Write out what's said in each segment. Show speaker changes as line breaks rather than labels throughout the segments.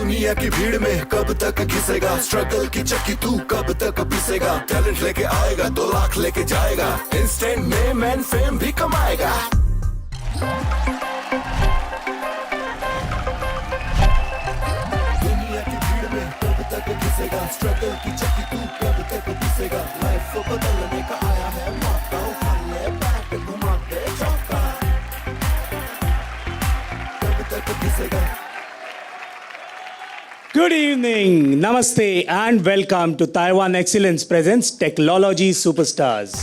दुनिया की भीड़ में कब तक घिसेगा, स्ट्रगल की चक्की तू कब तक पीसेगा। टैलेंट लेके आएगा 2 लाख लेके जाएगा, इंस्टेंट में मैन फेम भी कमाएगा। दुनिया की भीड़ में कब तक घिसेगा, स्ट्रगल की चक्की तू कब तक पीसेगा। लाइफ को बदलने का आया है मौका, उठा ले बैट घुमा दे चौका, कब तक घिसेगा।
Good evening, namaste and welcome to Taiwan Excellence presents Technology Superstars.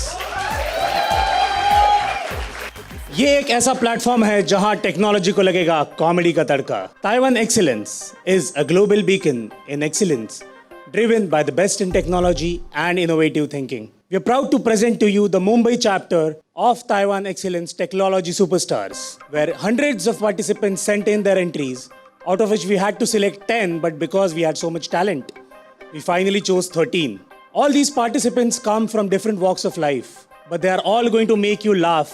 ये एक ऐसा प्लेटफॉर्म है जहां टेक्नोलॉजी को लगेगा कॉमेडी का तड़का. Taiwan Excellence is a global beacon in excellence, driven by the best in technology and innovative thinking. We are proud to present to you the Mumbai chapter of Taiwan Excellence Technology Superstars, where hundreds of participants sent in their entries, out of which we had to select 10, but because we had so much talent, we finally chose 13. All these participants come from different walks of life, but they are all going to make you laugh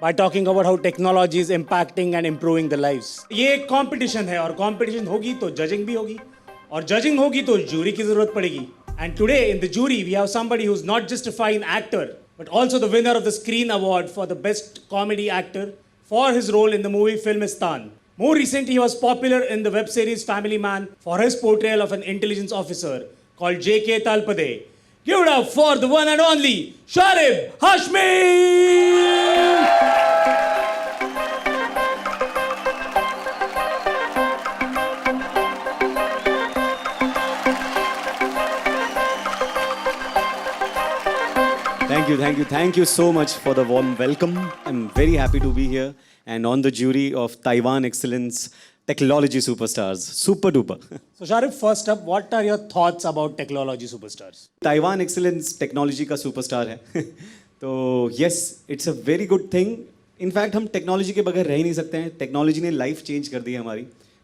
by talking about how technology is impacting and improving their lives. ये एक competition है और competition होगी तो judging भी होगी और judging होगी तो jury की ज़रूरत पड़ेगी. And today in the jury we have somebody who's not just a fine actor, but also the winner of the Screen Award for the Best Comedy Actor for his role in the movie Filmistan. More recently, he was popular in the web series Family Man for his portrayal of an intelligence officer called J.K. Talpade. Give it up for the one and only Sharib Hashmi!
Thank you so much for the warm welcome. I'm very happy to be here and on the jury of Taiwan Excellence Technology Superstars. Super duper.
So Sharib, first up, what are your thoughts about Technology Superstars?
Taiwan Excellence Technology का superstar है. तो yes, it's a very good thing. In fact, हम technology के बगैर रह ही नहीं सकते हैं. टेक्नोलॉजी ने लाइफ चेंज कर दी है हमारी.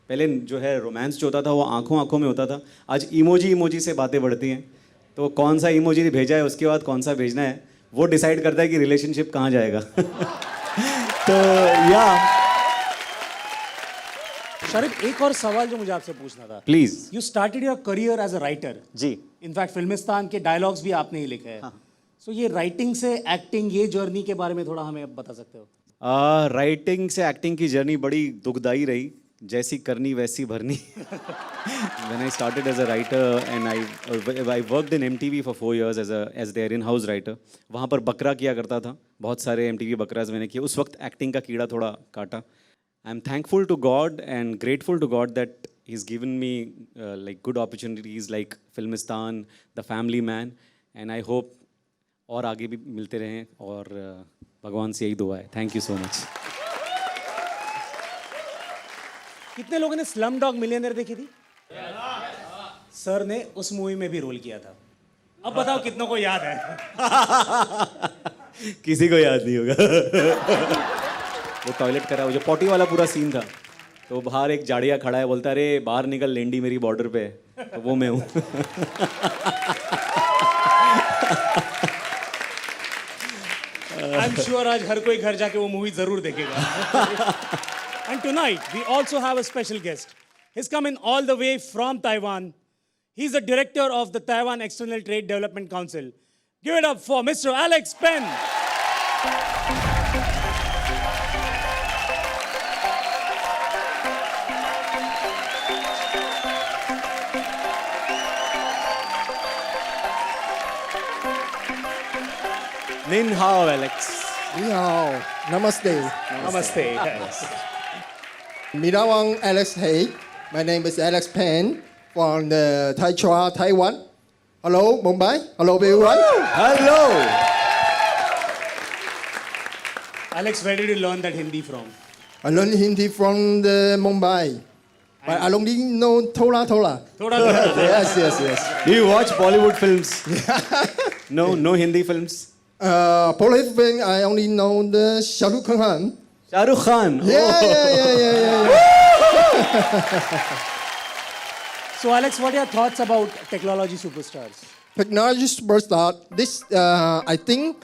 पहले जो है रोमांस जो होता था वो आंखों आंखों में होता था. आज इमोजी से बातें बढ़ती हैं. तो कौन सा इमोजी भेजा है उसके बाद कौन सा भेजना है वो डिसाइड करता है कि रिलेशनशिप कहाँ जाएगा. तो या
शारिब, एक और सवाल जो मुझे आपसे पूछना था.
Please.
You started your career as a writer.
जी.
इनफैक्ट फिल्मिस्तान के डायलॉग्स भी आपने ही लिखे हैं. सो ये राइटिंग से एक्टिंग, ये जर्नी के बारे में थोड़ा हमें बता सकते हो?
राइटिंग से एक्टिंग की जर्नी बड़ी दुखदाई रही. जैसी करनी वैसी भरनी. When I started as a writer and I worked in MTV for 4 years as their in-house writer. वहाँ पर बकरा किया करता था. बहुत सारे MTV बकराज मैंने किए. उस वक्त एक्टिंग का कीड़ा थोड़ा काटा. I'm thankful to God and grateful to God that He's given me like good opportunities like Filmistan, The Family Man, and I hope और आगे भी मिलते रहें और भगवान से यही दुआ है. Thank you so much.
कितने लोगों ने स्लम डॉग मिलियनेयर देखी थी? सर ने उस मूवी में भी रोल किया था. अब बताओ कितनों को याद है?
किसी को याद नहीं होगा. वो टॉयलेट करा, वो जो पॉटी वाला पूरा सीन था. तो बाहर एक जाड़िया खड़ा है, बोलता अरे बाहर निकल, लेंडी मेरी बॉर्डर पे है. तो वो मैं हूँ.
आई एम श्योर आज हर कोई घर जाके वो मूवी जरूर देखेगा. And tonight, we also have a special guest. He's coming all the way from Taiwan. He's the director of the Taiwan External Trade Development Council. Give it up for Mr. Alex Penn.
Nin hao, Alex.
Ni hao. Namaste.
Namaste. Yes.
Mirawang Alex Hey. My name is Alex Penn from the Taichung, Taiwan. Hello, Mumbai. Hello, everyone.
Hello.
Alex, where did you learn that Hindi from?
I learned Hindi from the Mumbai. But I only know Thola.
Thoda.
Yes.
Do you watch Bollywood films? No Hindi films?
Bollywood film, I only know the Shah Rukh Khan.
Shah Rukh Khan.
Yeah.
So, Alex, what are your thoughts about Technology Superstars?
Technology superstar. This, I think,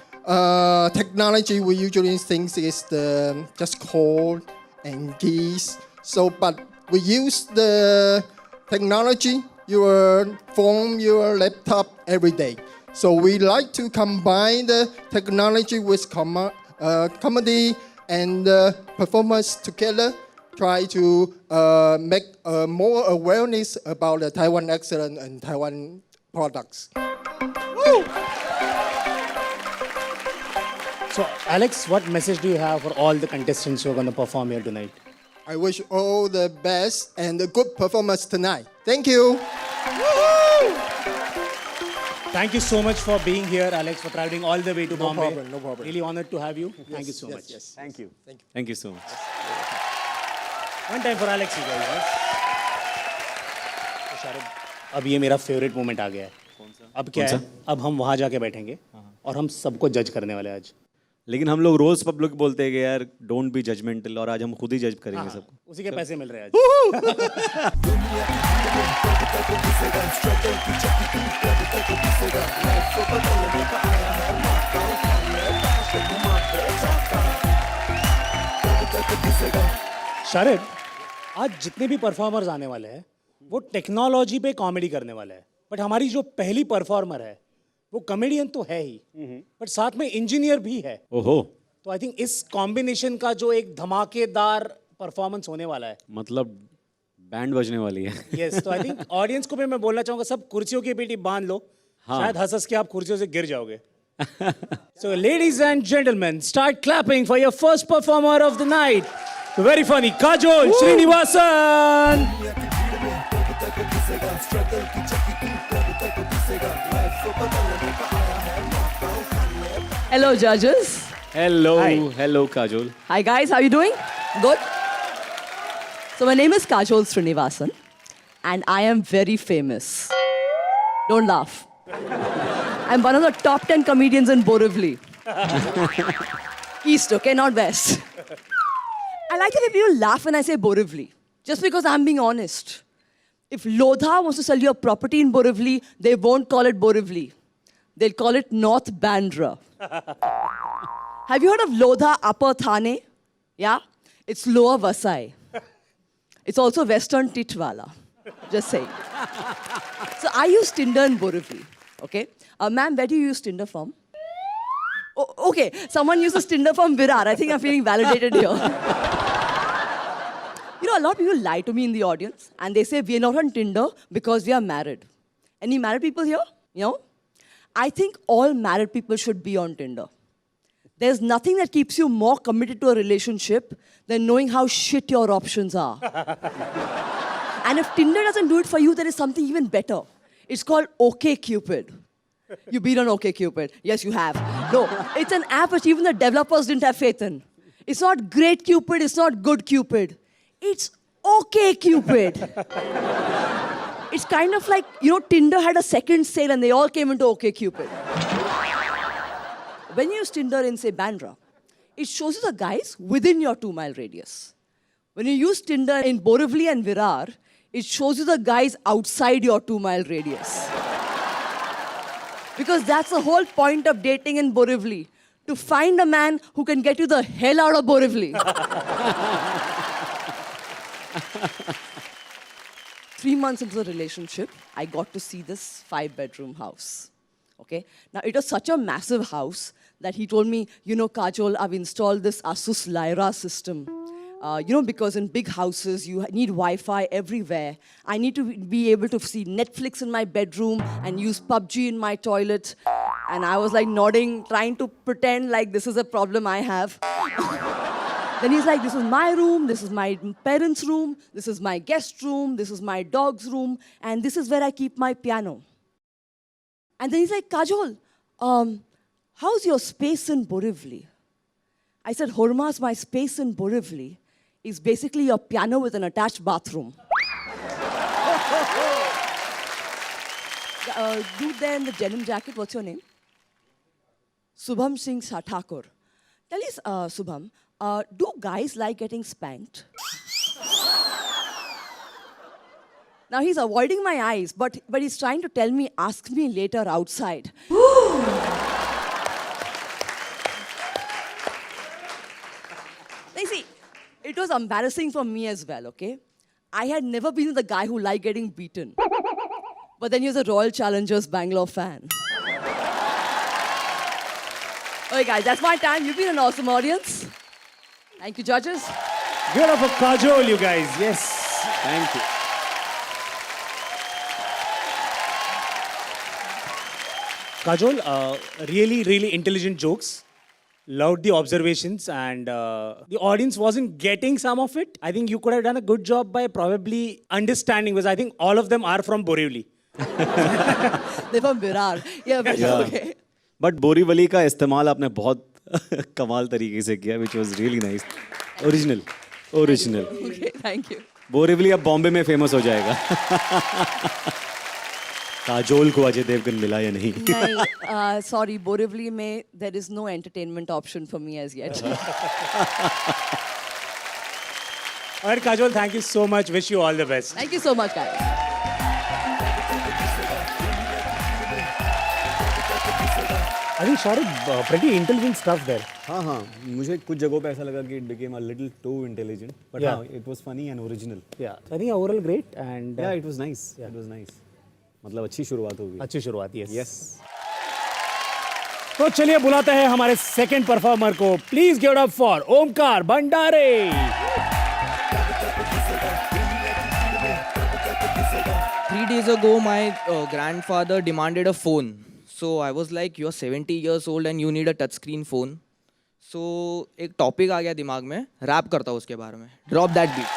technology we usually think is the just code and keys. So, but we use the technology, your phone, your laptop every day. So we like to combine the technology with comedy and performance together. Try to make more awareness about the Taiwan excellence and Taiwan products.
So, Alex, what message do you have for all the contestants who are going to perform here tonight?
I wish all the best and a good performance tonight. Thank you.
Thank you so much for being here, Alex, for traveling all the way to Bombay.
No problem.
Really honored to have you. Thank you so much.
Yes.
Thank you. Thank you so much.
One time for Alex, you guys. Yes? तो शायद अब ये मेरा favourite moment आ गया है. अब क्या है? अब हम वहाँ जाके बैठेंगे और हम सबको जज करने वाले हैं आज.
लेकिन हम लोग रोज पब्लिक बोलते हैं कि यार डोंट बी जजमेंटल, और आज हम खुद ही जज करेंगे सबको.
उसी के पैसे मिल रहे हैं आज. शारिद, आज जितने भी परफॉर्मर्स आने वाले हैं वो टेक्नोलॉजी पे कॉमेडी करने वाले हैं, बट हमारी जो पहली परफॉर्मर है वो कॉमेडियन तो है ही, बट साथ में इंजीनियर भी है.
ओहो,
तो आई थिंक इस कॉम्बिनेशन का जो एक धमाकेदार परफॉर्मेंस होने वाला है.
मतलब बैंड बजने वाली है.
यस, तो आई थिंक ऑडियंस को भी मैं बोलना चाहूंगा, सब कुर्सियों की पीठी बांध लो. शायद हंस के आप कुर्सियों से गिर जाओगे. So ladies and gentlemen, start clapping for your first performer of the night. The very funny Kajol Srinivasan.
Hello, judges.
Hello,
Hi.
hello Kajol.
Hi, guys. How are you doing? Good? So, my name is Kajol Srinivasan, and I am very famous. Don't laugh. I'm one of the top 10 comedians in Borivali. East, okay? Not West. I like it if people laugh when I say Borivali, just because I'm being honest. If Lodha wants to sell you a property in Borivali, they won't call it Borivali. They'll call it North Bandra. Have you heard of Lodha Upper Thane? Yeah? It's Lower Vasai. It's also Western Titwala. Just saying. So I use Tinder in Borivali. Okay? Ma'am, where do you use Tinder from? Oh, okay, someone uses Tinder from Virar. I think I'm feeling validated here. You know, a lot of people lie to me in the audience and they say, we are not on Tinder because we are married. Any married people here? You know? I think all married people should be on Tinder. There's nothing that keeps you more committed to a relationship than knowing how shit your options are. And if Tinder doesn't do it for you, there is something even better. It's called OkCupid. You've been on OkCupid. Yes, you have. No, it's an app which even the developers didn't have faith in. It's not great Cupid, it's not good Cupid. It's OkCupid. It's kind of like, you know, Tinder had a second sale and they all came into OkCupid. When you use Tinder in, say, Bandra, it shows you the guys within your 2-mile radius. When you use Tinder in Borivali and Virar, it shows you the guys outside your 2-mile radius. Because that's the whole point of dating in Borivali. To find a man who can get you the hell out of Borivali. 3 months into the relationship, I got to see this 5-bedroom house. Okay? Now, it was such a massive house that he told me, you know, Kajol, I've installed this Asus Lyra system. You know, because in big houses, you need Wi-Fi everywhere. I need to be able to see Netflix in my bedroom and use PUBG in my toilet. And I was like nodding, trying to pretend like this is a problem I have. Then he's like, this is my room, this is my parents' room, this is my guest room, this is my dog's room, and this is where I keep my piano. And then he's like, Kajol, how's your space in Borivali? I said, Hormas, my space in Borivali is basically your piano with an attached bathroom. Dude there in the denim jacket, what's your name? Subham Singh Thakur. Tell us, Subham, do guys like getting spanked? Now he's avoiding my eyes, but he's trying to tell me, ask me later outside. Now, see, it was embarrassing for me as well, okay? I had never been the guy who liked getting beaten. But then he was a Royal Challengers Bangalore fan. Okay, guys, that's my time. You've been an awesome audience. Thank you, judges.
Give it up for Kajol, you guys. Yes.
Thank you.
Kajol, really, really intelligent jokes. Loved the observations, and the audience wasn't getting some of it. I think you could have done a good job by probably understanding, because I think all of them are from Borivali.
They're from Virar. Yeah, but okay.
But Borivali का इस्तेमाल आपने बहुत कमाल तरीके से किया, which was really nice. Original.
Okay, thank you.
Borivali अब बॉम्बे में फेमस हो जाएगा. काजोल को अजय देवगन मिला या नहीं?
नहीं, sorry, Borivali में there is no entertainment option for me as yet.
All right, Kajol, thank you so much. Wish you all the best.
Thank you so much, guys.
I think Shahrukh, pretty intelligent stuff there.
हाँ हाँ, मुझे कुछ जगहों पे ऐसा लगा कि it became a little too intelligent, but
Yeah.
हाँ, it was funny and original.
Yeah, so I think overall great, and
Yeah, it was nice. It was nice. मतलब अच्छी शुरुआत हो गई.
अच्छी शुरुआत. Yes.
Yes.
तो चलिए बुलाते हैं हमारे सेकंड परफॉर्मर को. Please give it up for Omkar भंडारे.
3 days ago, my grandfather demanded a phone. So I was like, you're 70 years old and you need a touchscreen phone. So एक टॉपिक आ गया दिमाग में, रैप करता हूँ उसके बारे में. Drop that beat.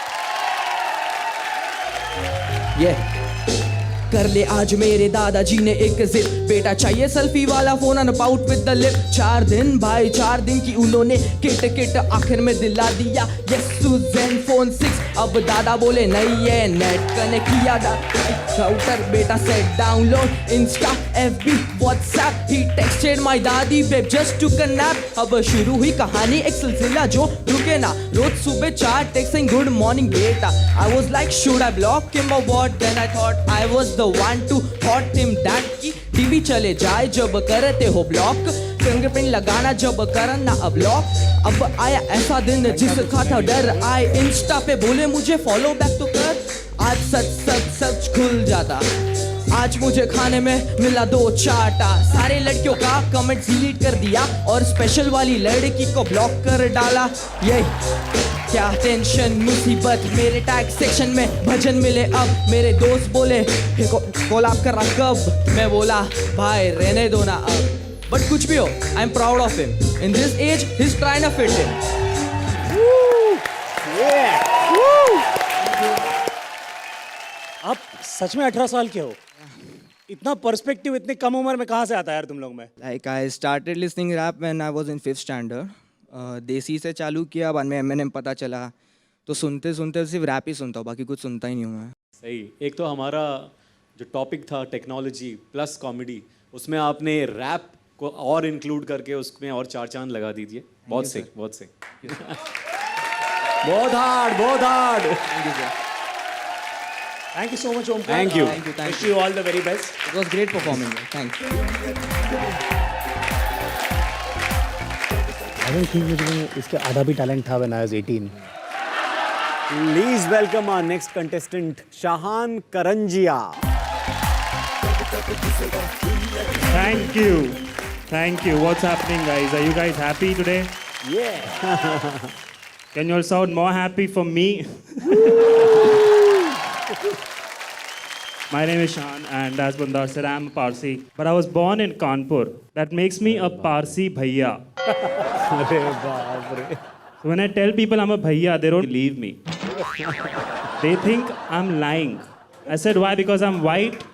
कर ले आज मेरे दादाजी ने एक जिद, बेटा चाहिए सेल्फी वाला phone and about with the lip. 4 दिन भाई 4 दिन की उन्होंने किट किट आखिर में दिला दिया यस टू ज़ेनफोन 6. अब दादा बोले नहीं है नेट कनेक्ट किया था. राउटर बेटा set download Insta FB WhatsApp. He texted my दादी बेब जस्ट टू कनेक्ट. अब शुरू हुई कहानी एक सिलसिला जो रुके ना. रोज सुबह 4 टेक्स्टिंग गुड मॉर्निंग बेटा. I was like should I block him or what. Then I thought I was the one to hot him that की टीवी चले जाए जब करते हो ब्लॉक. फिंगरप्रिंट लगाना जब करना अब लॉक. अब आया ऐसा दिन जिसका था डर. आए इंस्टा पे बोले मुझे फॉलो बैक तो कर. आज सच सच सच खुल जाता. आज मुझे खाने में मिला 2 चाटा. सारे लड़कियों का कमेंट डिलीट कर दिया और स्पेशल वाली लड़की को ब्लॉक कर डाला. यही क्या टेंशन मुसीबत मेरे टैग सेक्शन में भजन मिले अब. मेरे दोस्त बोले कोलैब कर रहा कब. मैं बोला भाई रहने दो ना अब. बट कुछ भी हो I am proud of him. In this age he is trying to fit in.
आप सच में 18 साल के हो. इतना पर्सपेक्टिव इतनी कम उम्र में कहाँ से आता है यार तुम लोग में?
Like I started listening rap when I was in 5th standard. Desi से चालू किया, बाद में एमएनएम पता चला. तो सुनते सुनते सिर्फ रैप ही सुनता हूँ, बाकी कुछ सुनता ही नहीं हूँ मैं.
सही. एक तो हमारा जो टॉपिक था टेक्नोलॉजी प्लस कॉमेडी, उसमें आपने रैप को और इंक्लूड करके उसमें और 4 चांद लगा दीजिए. बहुत सही, बहुत सही. बहुत हार्ड, बहुत hard.
Thank you sir.
Thank you so much, Omkar.
Thank you.
Thank you, thank
Wish you all the very best.
It was great performing. Thank you.
I don't think मुझे इसके आधा भी टैलेंट था when I was 18.
Please welcome our next contestant, Shahan Karanjia.
Thank you. Thank you. What's happening, guys? Are you guys happy today?
Yeah.
Can you all sound more happy for me? My name is Shan, and as Bandar said, I'm a Parsi. But I was born in Kanpur. That makes me a Parsi bhaiya. So when I tell people I'm a bhaiya, they don't believe me. They think I'm lying. I said, why? Because I'm white?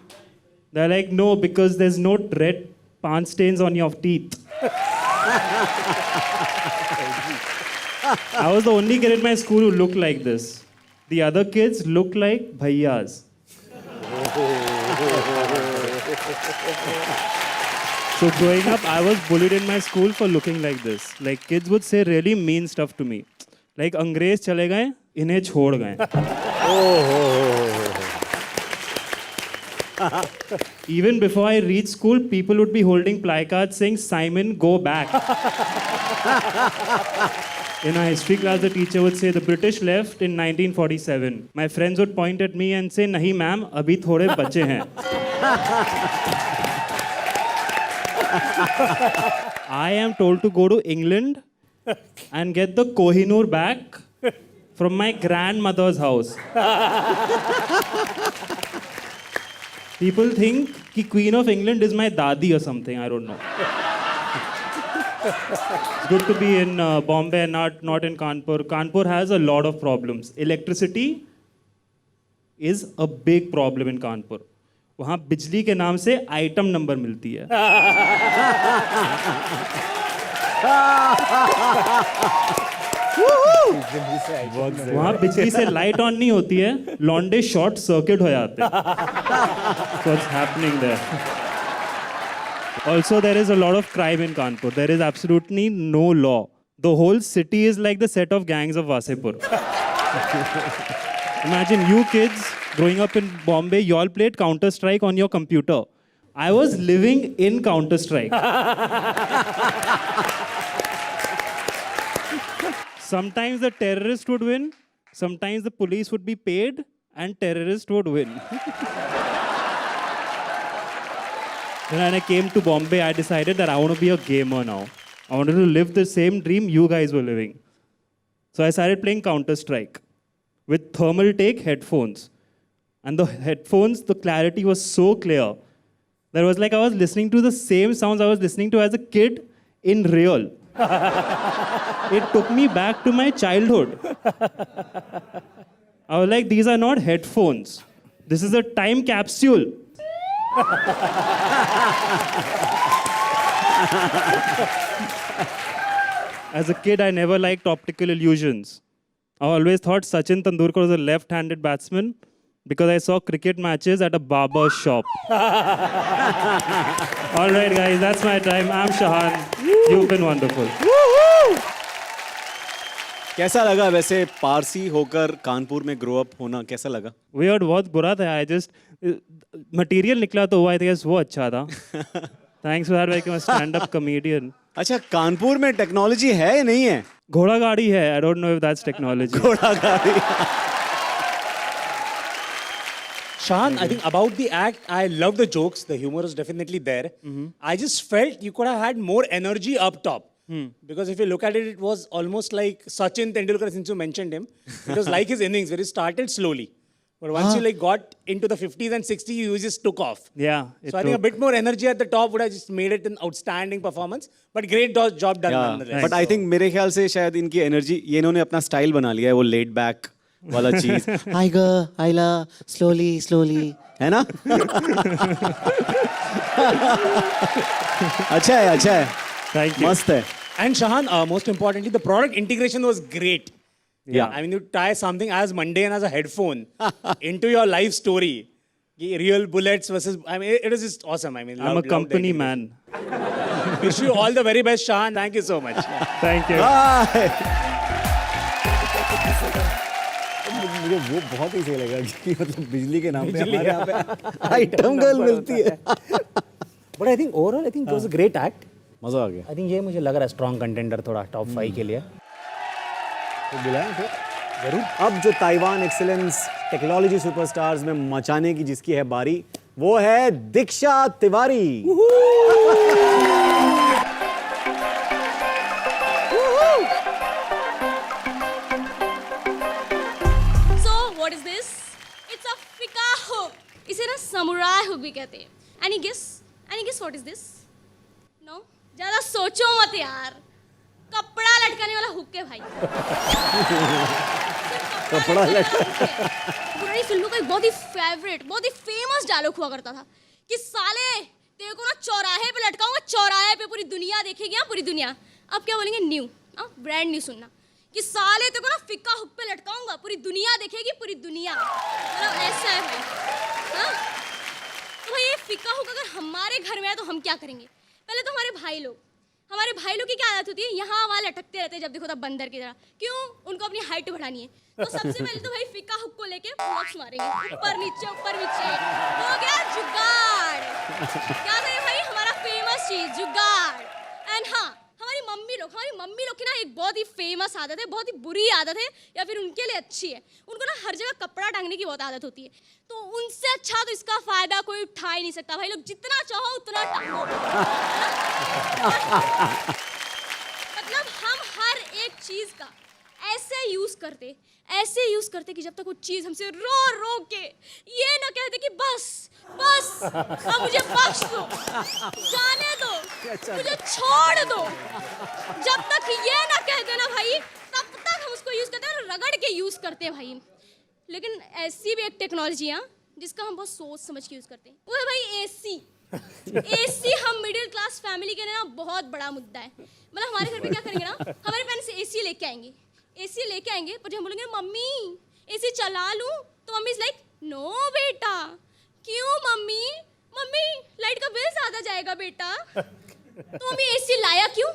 They're like, no, because there's no red pan stains on your teeth. I was the only kid in my school who looked like this. The other kids look like bhaiyas. So growing up, I was bullied in my school for looking like this. Like kids would say really mean stuff to me. Like अंग्रेज चले गए, इन्हें छोड़ गए. Even before I reached school, people would be holding placards saying, Simon, go back. In our history class, the teacher would say the British left in 1947. My friends would point at me and say, "Nahi ma'am, abhi thode bache hain." I am told to go to England and get the Kohinoor back from my grandmother's house. People think कि Queen of England is my dadi or something. I don't know. It's good to be in Bombay and not in Kanpur. Kanpur has a lot of problems. Electricity is a big problem in Kanpur. वहाँ बिजली के नाम से item number मिलती है. वहाँ बिजली से लाइट ऑन नहीं होती है, लॉन्डे शॉर्ट सर्किट हो जाते हैं. So what's happening there? Also, there is a lot of crime in Kanpur. There is absolutely no law. The whole city is like the set of gangs of Wasipur. Imagine you kids growing up in Bombay, you all played Counter-Strike on your computer. I was living in Counter-Strike. Sometimes the terrorist would win, sometimes the police would be paid, and terrorist would win. When I came to Bombay, I decided that I want to be a gamer now. I wanted to live the same dream you guys were living. So I started playing Counter-Strike with thermal take headphones. And the headphones, the clarity was so clear that it was like I was listening to the same sounds I was listening to as a kid in real. It took me back to my childhood. I was like, these are not headphones. This is a time capsule. As a kid, I never liked optical illusions. I always thought Sachin Tendulkar was a left-handed batsman because I saw cricket matches at a barber shop. All right, guys, that's my time. I'm Shahan. You've been wonderful.
कैसा लगा वैसे पारसी होकर कानपुर में grow up होना कैसा लगा?
Weird, बहुत बुरा था. I just material निकला तो हुआ. I guess वो अच्छा था. Thanks for that, making a stand-up comedian.
अच्छा, कानपुर में टेक्नोलॉजी है या नहीं है?
घोड़ा गाड़ी है. I don't know if that's technology.
घोड़ा गाड़ी.
Shahan, I think about the act, I love the jokes. The humor is definitely there. I just felt you could have had more energy up top. Because if you look at it, it was almost like Sachin Tendulkar, since you mentioned him. It was like his innings, where he started slowly. But once you got into the 50s and 60s, you just took off.
Yeah.
So I think a bit more energy at the top would have just made it an outstanding performance. But great job done nonetheless.
But I think मेरे ख्याल से शायद इनकी energy ये इन्होंने अपना style बना लिया है वो लेड बैक वाला चीज. आइला स्लोली है ना? अच्छा है.
Thank you.
मस्त है.
And Shahan, most importantly, the product integration was great.
Yeah.
I mean, you tie something as mundane as a headphone into your life story. Real bullets versus, I mean, it is just awesome. I mean,
I'm a company man.
Wish you all the very best, Shahan. Thank you so much.
Thank you.
मुझे वो बहुत ही सही लगा कि मतलब बिजली के नाम पे हमारे यहाँ पे आइटम गर्ल मिलती है.
But I think overall, I think it was a great act.
मजा आ गया.
I think ये मुझे लग रहा है स्ट्रॉन्ग कंटेंडर थोड़ा टॉप 5 के लिए.
तो बुलाएं फिर जरूर. अब जो ताइवान एक्सीलेंस टेक्नोलॉजी सुपरस्टार्स में मचाने की जिसकी है बारी, वो है दीक्षा तिवारी.
इसे ना समुराई हुक भी कहते हैं. Any guess what is this? No, ज्यादा सोचो मत यार. कपड़ा लटकाने वाला हुक है भाई. कपड़ा लटकाने. पुरानी फिल्मों का एक बहुत ही फेवरेट, बहुत ही फेमस डायलॉग हुआ करता था कि साले तेरे को ना चौराहे पे लटकाऊंगा, चौराहे पे पूरी दुनिया देखेगी. हाँ, पूरी दुनिया. अब क्या बोलेंगे? न्यू. हाँ, ब्रांड न्यू सुनना कि साले तेरे को ना फिक्का हुक पे लटकाऊंगा, पूरी दुनिया देखेगी, पूरी दुनिया. मतलब ऐसा है भाई. हाँ, तो भाई ये फिक्का हुक अगर हमारे घर में है तो हम क्या करेंगे? पहले तो हमारे भाई लोग की क्या आदत होती है? यहाँ वहाँ लटकते रहते हैं जब देखो तब बंदर की तरह. क्यों? उनको अपनी हाइट बढ़ानी है. तो सबसे पहले तो भाई फिक्का हुक को लेके बॉक्स मारेंगे, ऊपर नीचे हो गया जुगाड़. क्या करें भाई? हमारा फेमस चीज जुगाड़. एंड हाँ, हमारी लोग, हमारी मम्मी लोग की ना एक बहुत ही फेमस आदत है, बहुत ही बुरी आदत है, या फिर उनके लिए अच्छी है, उनको ना हर जगह कपड़ा टांगने की बहुत आदत होती है। तो उनसे अच्छा तो इसका फायदा कोई उठा ही नहीं सकता भाई लोग, जितना चाहो उतना टांगो। मतलब हम हर एक चीज का ऐसे यूज करते कि जब तक वो चीज हमसे रो रो के ये ना कहते कि बस बस अब मुझे बख्श दो, जाने दो, मुझे छोड़ दो, जब तक ये ना कहते ना भाई तब तक हम उसको यूज करते हैं, रगड़ के यूज करते हैं भाई। लेकिन ऐसी भी एक टेक्नोलॉजी है जिसका हम बहुत सोच समझ के यूज करते हैं, वो है भाई एसी। एसी हम मिडिल क्लास फैमिली के लिए ना बहुत बड़ा मुद्दा है। मतलब हमारे घर पे क्या करेंगे ना, हमारे पेरेंट्स एसी लेके आएंगे, पर जब हम बोलेंगे मम्मी एसी चला लूं, तो मम्मी इज लाइक नो बेटा। क्यों मम्मी? मम्मी लाइट का बिल ज्यादा जाएगा बेटा। तो मम्मी एसी लाया क्यों?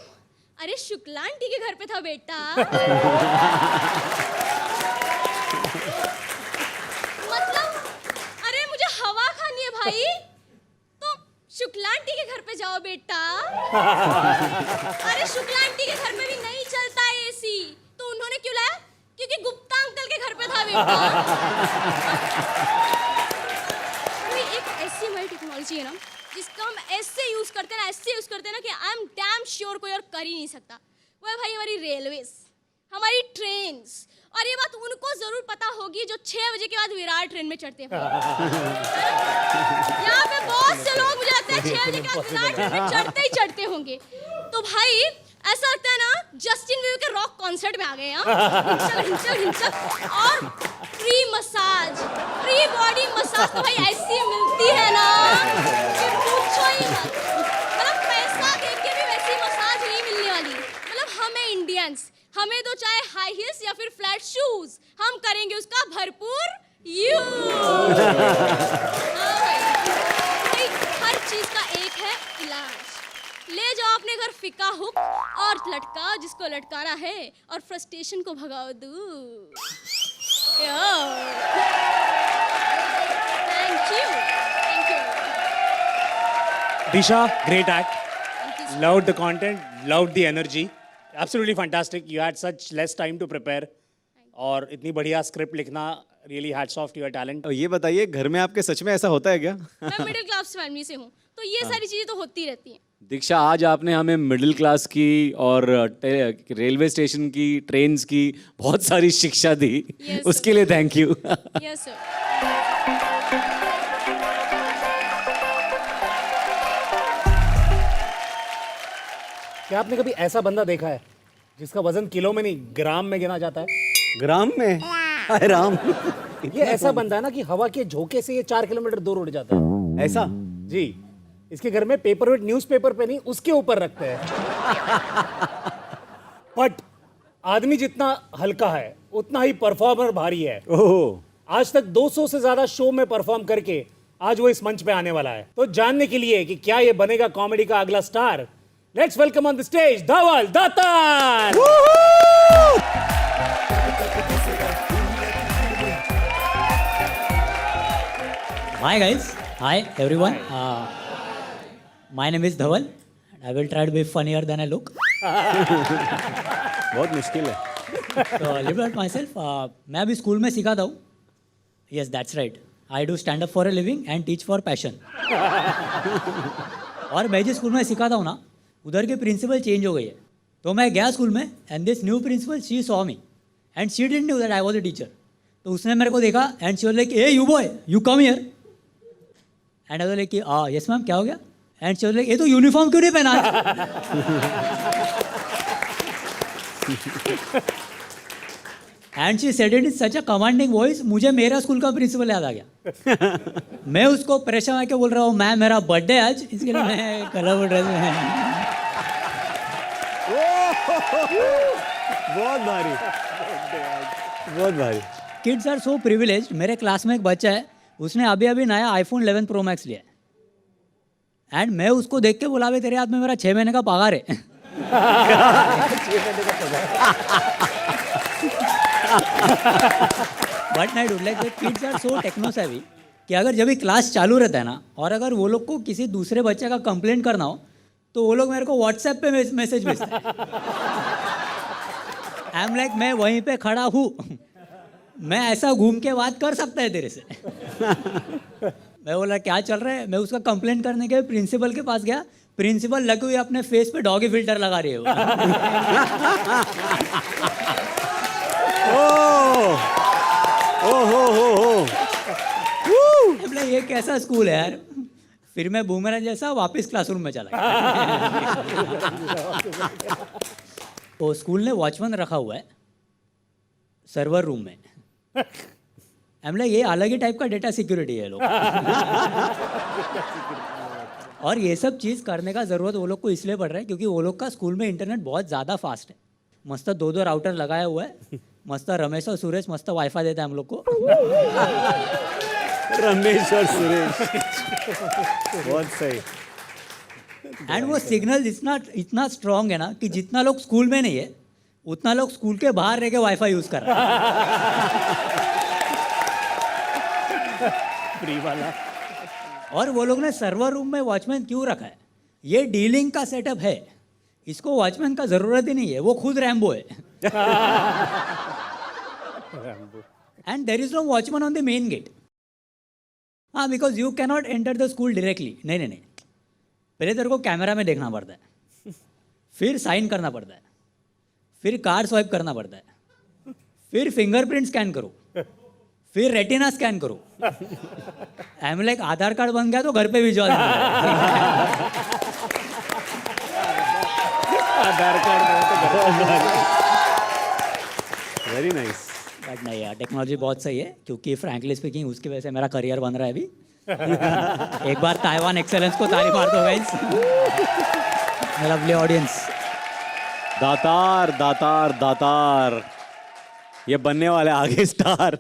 अरे शुक्ला आंटी के घर पे था बेटा। मतलब अरे मुझे हवा खानी है भाई, तो शुक्ला आंटी के घर पे जाओ बेटा। अरे शुक्ला आंटी के घर में भी नहीं चलता है एसी, तो उन्होंने क्यों लाया? क्योंकि गुप्ता अंकल के घर पे था बेटा। एक ऐसी हमारी टेक्नोलॉजी है ना जिसका हम ऐसे यूज करते हैं ना कि आई एम डैम श्योर कोई और कर ही नहीं सकता। वो है भाई हमारी रेलवेज, हमारी ट्रेन्स। और ये बात उनको जरूर पता होगी जो 6 बजे के बाद विराट ट्रेन में चढ़ते हैं। यहाँ पे बहुत से लोग मुझे लगता है 6 बजे के बाद विराट ट्रेन में चढ़ते ही होंगे। तो भाई ऐसा लगता है ना जस्टिन बीबर के रॉक कॉन्सर्ट में आ गए हैं। और free massage, free body massage तो भाई ऐसी मिलती है ना कि पूछो ही मत। मतलब पैसा देख के भी वैसी मसाज नहीं मिलने वाली। मतलब हमें इंडियंस, हमें तो चाहे हाई हील्स या फिर फ्लैट शूज, हम करेंगे उसका भरपूर यूज। भाई हर चीज का एक है इलाज। ले जाओ अपने घर फिका हुक और लटका जिसको लटकाना है, और फ्रस्ट्रेशन को भगाओ दूर। Thank you.
Disha, great act. Loved the content, loved the energy. Absolutely fantastic. You had such less time to prepare. और इतनी बढ़िया स्क्रिप्ट लिखना, really hats off to your talent.
और ये बताइए घर में आपके सच में ऐसा होता है क्या?
मैं मिडिल क्लास फैमिली से हूँ, तो ये सारी चीजें तो होती रहती हैं।
दीक्षा, आज आपने हमें मिडिल क्लास की और रेलवे स्टेशन की, ट्रेन्स की बहुत सारी शिक्षा दी।
Yes,
उसके लिए थैंक यू।
Yes sir.
क्या आपने कभी ऐसा बंदा देखा है जिसका वजन किलो में नहीं ग्राम में गिना जाता है?
ग्राम में? हाय राम।
ये ऐसा बंदा है ना कि हवा के झोंके से ये 4 किलोमीटर दूर उड़ जाता है।
ऐसा?
जी, इसके घर में पेपर वेट न्यूज़पेपर पे नहीं उसके ऊपर रखते हैं। बट आदमी जितना हल्का है उतना ही परफॉर्मर भारी है।
ओह,
आज तक 200 से ज्यादा शो में परफॉर्म करके आज वो इस मंच पे आने वाला है। तो जानने के लिए कि क्या ये बनेगा कॉमेडी का अगला star, let's welcome on the stage Dhaval Datar.
Hi guys, hi everyone. My name is Dhaval. I will try to be funnier than I look.
बहुत मुश्किल है।
So, a little about myself. मैं अभी स्कूल में सिखाता हूँ. Yes, that's right. I do stand up for a living and teach for passion. और मैं जिस स्कूल में सिखाता हूँ ना, उधर के प्रिंसिपल चेंज हो गई है। तो मैं गया स्कूल में and this new principal she saw me and she didn't know that I was a teacher. तो उसने मेरे को देखा and she was like, hey you boy, you come here. And I was like, yes ma'am, क्या हो गया? And she was like, ये तो यूनिफॉर्म क्यों नहीं पहना? And she said it in such a commanding voice, मुझे मेरा स्कूल का प्रिंसिपल याद आ गया। मैं उसको प्रेशर में आके बोल रहा हूँ, मैम मेरा बर्थडे आज, इसके लिए मैं कलरफुल ड्रेस में।
बहुत भारी, बहुत भारी।
Kids are so privileged. मेरे क्लास में एक बच्चा है, उसने अभी अभी नया iPhone 11 Pro Max लिया है। एंड मैं उसको देख के बोला, भाई तेरे हाथ में मेरा 6 महीने का पगार है। But I don't like that kids are so techno savvy कि अगर जब भी क्लास चालू रहता है ना, और अगर वो लोग को किसी दूसरे बच्चे का कंप्लेंट करना हो, तो वो लोग मेरे को व्हाट्सएप पे मैसेज भेजते हैं। आई एम लाइक मैं वहीं पे खड़ा हूँ, मैं ऐसा घूम के बात कर सकता है तेरे से। मैं बोला क्या चल रहा है, मैं उसका कंप्लेंट करने के प्रिंसिपल के पास गया। प्रिंसिपल लगी हुई अपने फेस पे डॉगी फिल्टर लगा रही है वो। बोला ये कैसा स्कूल है यार। फिर मैं बूमरैंग जैसा वापस क्लासरूम में चला गया। तो स्कूल ने वॉचमैन रखा हुआ है सर्वर रूम में। हमला ये अलग ही टाइप का डेटा सिक्योरिटी है लोग। और ये सब चीज़ करने का ज़रूरत वो लोग को इसलिए पड़ रहा है क्योंकि वो लोग का स्कूल में इंटरनेट बहुत ज़्यादा फास्ट है। मस्त 2 राउटर लगाया हुआ है। मस्त रमेश और सुरेश मस्त वाईफाई देता है हम लोग को।
रमेश और सुरेश बहुत सही।
एंड वो सिग्नल इतना स्ट्रांग है ना कि जितना लोग स्कूल में नहीं है उतना लोग स्कूल के बाहर रह के वाईफाई यूज़ कर रहे हैं।
फ्री वाला।
और वो लोग ने सर्वर रूम में वॉचमैन क्यों रखा है? ये डीलिंग का सेटअप है, इसको वॉचमैन का ज़रूरत ही नहीं है, वो खुद रैम्बो है। And there is no watchman on the main gate. हाँ, because you cannot enter the school directly. नहीं, पहले तेरे को कैमरा में देखना पड़ता है, फिर साइन करना पड़ता है, फिर कार्ड स्वाइप करना पड़ता है, फिर फिंगरप्रिंट स्कैन करो, फिर रेटिना स्कैन करो। I am like Aadhaar card बन गया तो घर पे भिजवा देना।
आधार कार्ड वेरी नाइस।
बट नहीं यार, टेक्नोलॉजी बहुत सही है क्योंकि फ्रैंकली स्पीकिंग उसकी वजह से मेरा करियर बन रहा है अभी। एक बार ताइवान एक्सेलेंस को ताली मार दो गाइस। मेरा लवली ऑडियंस।
दातार दातार दातार, ये बनने वाले आगे स्टार।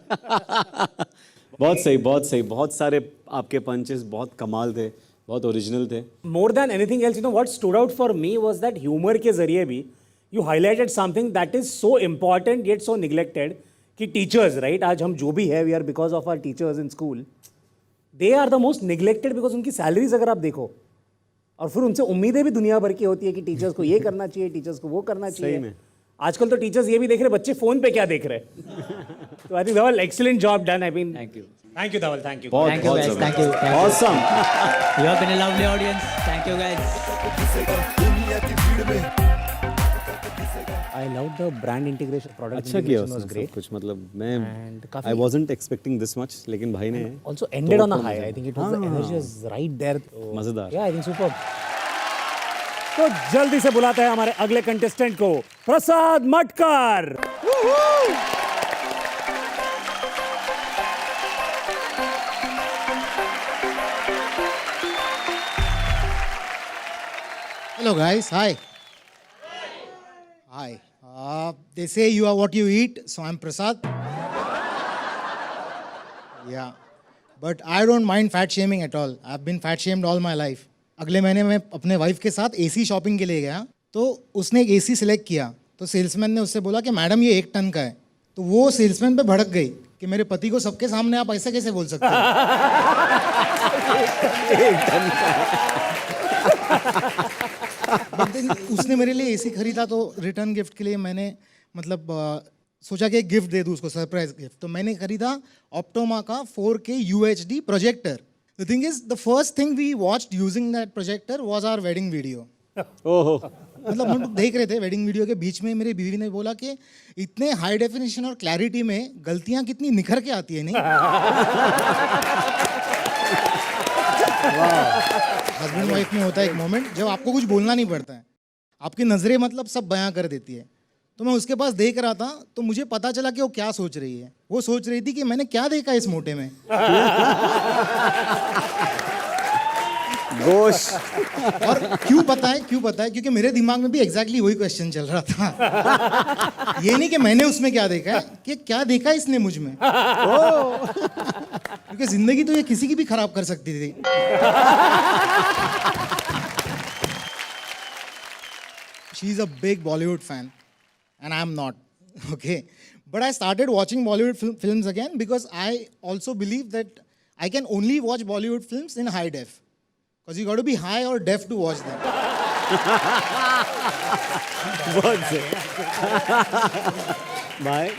बहुत सही, बहुत सही। बहुत सारे आपके पंचेस बहुत कमाल थे, बहुत ओरिजिनल थे।
More than anything else, what stood out for me was that humor के जरिए भी you highlighted something that is so important yet so neglected कि teachers, right? आज हम जो भी है, we are because of our teachers in school. They are the most neglected because उनकी salaries अगर आप देखो, और फिर उनसे उम्मीदें भी दुनिया भर की होती है कि टीचर्स को ये करना चाहिए, टीचर्स को वो करना चाहिए।
में
आजकल तो टीचर्स ये भी देख रहे बच्चे फोन पे क्या देख रहे हैं। तो I think Dhaval excellent job done. I mean
thank you
Dhaval, thank you.
बहुत
Thank you, guys. Thank you.
Awesome.
You have been a lovely audience. Thank you guys.
दुनिया की भीड़ में
I loved the brand integration, product
अच्छा किया
integration was
उसने
great.
सब कुछ। मतलब मैं
And काफी-
I wasn't expecting this much, लेकिन भाई ने
Also ended on a high.
मजा-
I think it was the energy was right there. So,
मजेदार।
Yeah, I think superb. तो जल्दी से बुलाते हैं हमारे अगले कंटेस्टेंट को, प्रसाद Matkar.
Hello guys, hi. Hi. They say you are what you eat, so I'm Prasad. Yeah. But I don't mind fat shaming at all. I've been fat shamed all my life. अगले महीने मैं अपने wife के साथ AC shopping के लिए गया, तो उसने एक एसी सिलेक्ट किया, तो सेल्समैन ने उससे बोला कि मैडम ये 1 टन का है। तो वो सेल्समैन पे भड़क गई कि मेरे पति को सबके सामने आप ऐसे कैसे बोल सकते हो। उसने मेरे लिए एसी खरीदा, तो रिटर्न गिफ्ट के लिए मैंने मतलब सोचा कि एक गिफ्ट दे दूँ उसको, सरप्राइज गिफ्ट। तो मैंने खरीदा ऑप्टोमा का 4K UHD projector. The thing is, the first thing we watched using that projector was our wedding video.
ओहो।
मतलब हम लोग देख रहे थे वेडिंग वीडियो के बीच में मेरी बीवी ने बोला कि इतने हाई डेफिनेशन और क्लैरिटी में गलतियां कितनी निखर के आती है नहीं। हस्बैंड वाइफ में होता है एक मोमेंट जब आपको कुछ बोलना नहीं पड़ता है, आपकी नज़रें मतलब सब बयां कर देती है। तो मैं उसके पास देख रहा था, तो मुझे पता चला कि वो क्या सोच रही है। वो सोच रही थी कि मैंने क्या देखा इस मोटे में।
गोश।
और क्यों पता है क्योंकि मेरे दिमाग में भी एग्जैक्टली वही क्वेश्चन चल रहा था। ये नहीं कि मैंने उसमें क्या देखा है, कि क्या देखा इसने मुझ में। क्योंकि जिंदगी तो ये किसी की भी खराब कर सकती थी। She is a big Bollywood fan and I am not, okay? But I started watching Bollywood films again because I also believe that I can only watch Bollywood films in high def, because you got to be high or deaf to watch them.
बहुत से भाई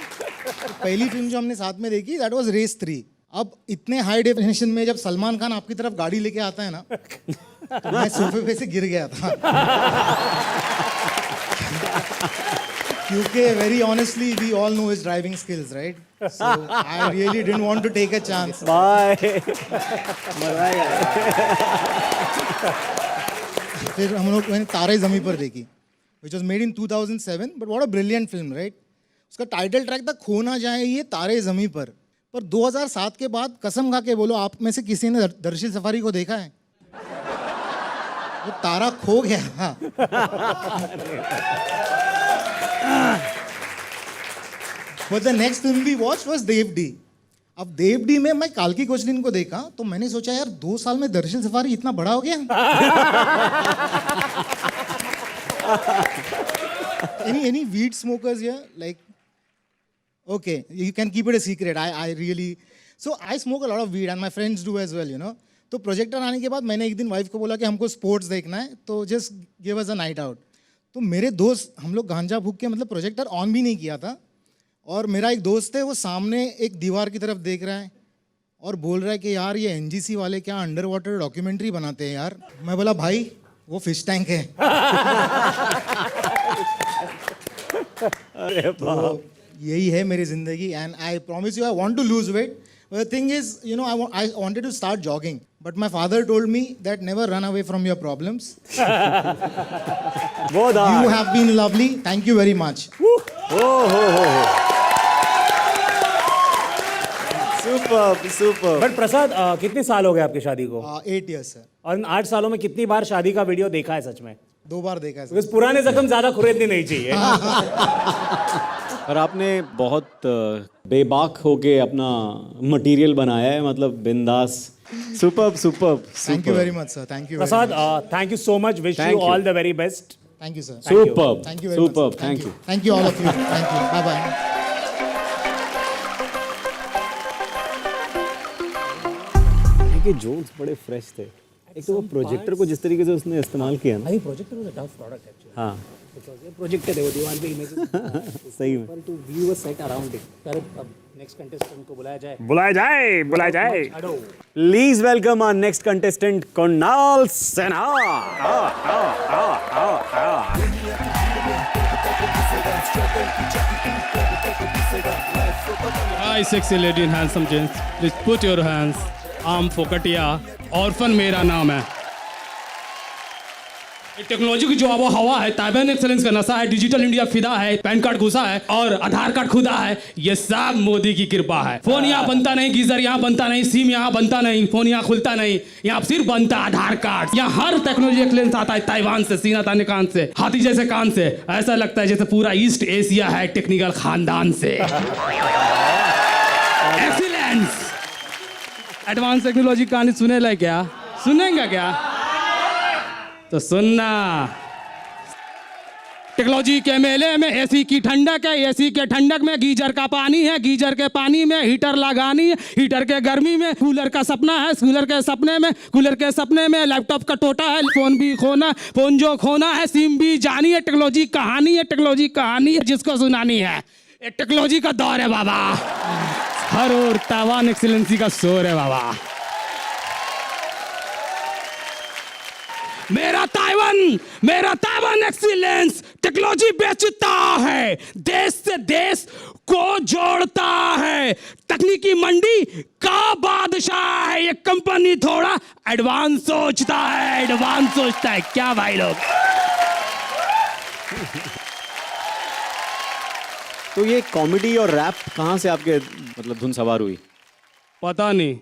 पहली film जो हमने साथ में देखी that was race 3। अब इतने हाई डेफिनेशन में जब सलमान खान आपकी तरफ गाड़ी लेके आता है ना, तो मैं सोफे पे से गिर गया था। क्योंकि very honestly we all know his driving skills, right? So I really didn't want to take a chance.
Bye मजा आएगा।
फिर हम लोग मैंने तारे ज़मीं पर देखी, which was made in 2007, but what a brilliant film, right? उसका टाइटल ट्रैक था खो ना जाए ये तारे ज़मीं पर 2007 के बाद कसम खा के बोलो, आप में से किसी ने दर्शिल सफारी को देखा है? वो तारा खो गया। But the next film we watched was Dev.D. अब देवडी में मैं काल्की कोचलिन को देखा तो मैंने सोचा यार 2 साल में दर्शिल सफारी इतना बड़ा हो गया। any weed smokers here? Like, okay, you can keep it a secret. I really, so I smoke a lot of weed and my friends do as well, you know. तो प्रोजेक्टर आने के बाद मैंने एक दिन वाइफ को बोला कि हमको स्पोर्ट्स देखना है, तो just give us a night out. तो मेरे दोस्त, हम लोग गांजा फूक के मतलब प्रोजेक्टर ऑन भी नहीं किया था, और मेरा एक दोस्त है वो सामने एक दीवार की तरफ देख रहा है और बोल रहा है कि यार ये एनजीसी वाले क्या अंडर वाटर डॉक्यूमेंट्री बनाते हैं यार। मैं बोला भाई वो फिश टैंक है। तो यही है मेरी जिंदगी, and I promise you I want to lose weight. The thing is, you know, I wanted to start jogging, but my father told me that never run away from your problems. You have been lovely. Thank you very much.
Superb.
But Prasad, कितने साल हो गए आपकी शादी को?
8 years sir.
और इन 8 सालों में कितनी बार शादी का वीडियो देखा है सच में?
2 बार देखा है sir.
बिकॉज पुराने जख्म ज्यादा खुरेदनी नहीं चाहिए।
और आपने बहुत बेबाक होके अपना मटेरियल बनाया है, मतलब बिंदास। Superb.
Thank you very much sir. Thank you very
Prasad,
much.
Thank you so much, wish
Thank
you
you.
All the very best.
Thank you sir.
Superb.
Thank you very much.
Superb. Thank you.
Thank you all of you. Thank you. Bye bye.
के jokes बड़े fresh थे। एक तो वो projector को जिस तरीके से उसने इस्तेमाल किया ना।
Projector was a tough product actually.
हाँ
प्रोजेक्टर है वो दीवार पे इमेजेस।
सही में।
पर to view a set around it. पर अब नेक्स्ट कंटेस्टेंट को बुलाया जाए।
Please welcome our next contestant Kunal Sinha.
Hi, sexy lady and handsome gents. Please put your hands. I'm फोकटिया, ऑर्फन मेरा नाम है। टेक्नोलॉजी की जो आबो हवा है, ताइवान एक्सेलेंस का नशा है, डिजिटल इंडिया फिदा है, पैन कार्ड घुसा है और आधार कार्ड खुदा है, ये सब मोदी की कृपा है। फोन यहाँ बनता नहीं, गीजर यहाँ बनता नहीं, सिम यहाँ बनता नहीं, फोन यहाँ खुलता नहीं, यहाँ सिर्फ बनता आधार कार्ड। यहाँ हर टेक्नोलॉजी एक्सेलेंस आता है ताइवान से, सीना ताने कान से, हाथी जैसे कान से। ऐसा लगता है जैसे पूरा ईस्ट एशिया है टेक्निकल खानदान से। एक्सीलेंस। एडवांस टेक्नोलॉजी कहानी सुने ला क्या? सुनेंगे क्या? तो सुनना। टेक्नोलॉजी के मेले में एसी की ठंडक है, एसी के ठंडक में गीजर का पानी है, गीजर के पानी में हीटर लगानी है, हीटर के गर्मी में कूलर का सपना है, कूलर के सपने में, कूलर के सपने में लैपटॉप का टोटा है, फोन भी खोना, फोन जो खोना है, सिम भी जानी है। टेक्नोलॉजी कहानी है, टेक्नोलॉजी कहानी है जिसको सुनानी है। ये टेक्नोलॉजी का दौर है बाबा, हर और ताइवान एक्सीलेंसी का शोर है बाबा। मेरा ताइवान एक्सीलेंस टेक्नोलॉजी बेचता है, देश से देश को जोड़ता है, तकनीकी मंडी का बादशाह है। ये कंपनी थोड़ा एडवांस सोचता है, क्या भाई लोग?
तो ये कॉमेडी और रैप कहाँ से आपके मतलब धुन सवार हुई?
पता नहीं।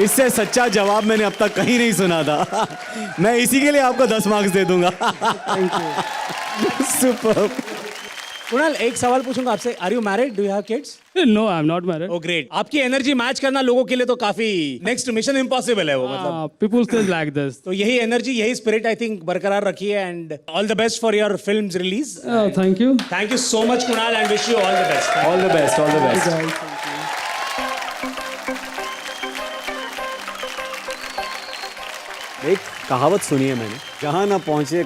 इससे सच्चा जवाब मैंने अब तक कहीं नहीं सुना था। मैं इसी के लिए आपको 10 मार्क्स दे दूंगा। सुपर।
कुणाल, एक सवाल पूछूंगा आपसे, are you married? Do you have kids?
No, I am not married.
Oh great. आपकी एनर्जी मैच करना लोगों के लिए तो काफी नेक्स्ट मिशन इम्पॉसिबल है वो, मतलब
पीपल स्टिल लाइक दिस।
तो यही एनर्जी, यही स्पिरिट आई थिंक बरकरार रखिए, and all the best for your films release.
Thank you
so much Kunal, and wish you all the best.
All the best. एक कहावत सुनी है मैंने, जहाँ ना पहुँचे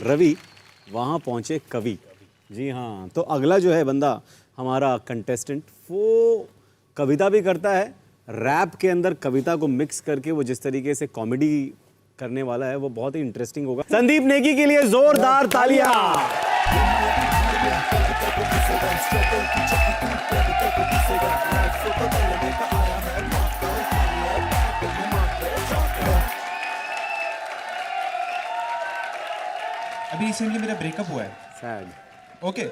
रवि वहाँ पहुँचे कवि। जी हाँ, तो अगला जो है बंदा हमारा कंटेस्टेंट, वो कविता भी करता है, रैप के अंदर कविता को मिक्स करके वो जिस तरीके से कॉमेडी करने वाला है वो बहुत ही इंटरेस्टिंग होगा। संदीप नेगी के लिए जोरदार तालियां।
अभी रिसेंटली मेरा ब्रेकअप हुआ है।
सैड।
ओके,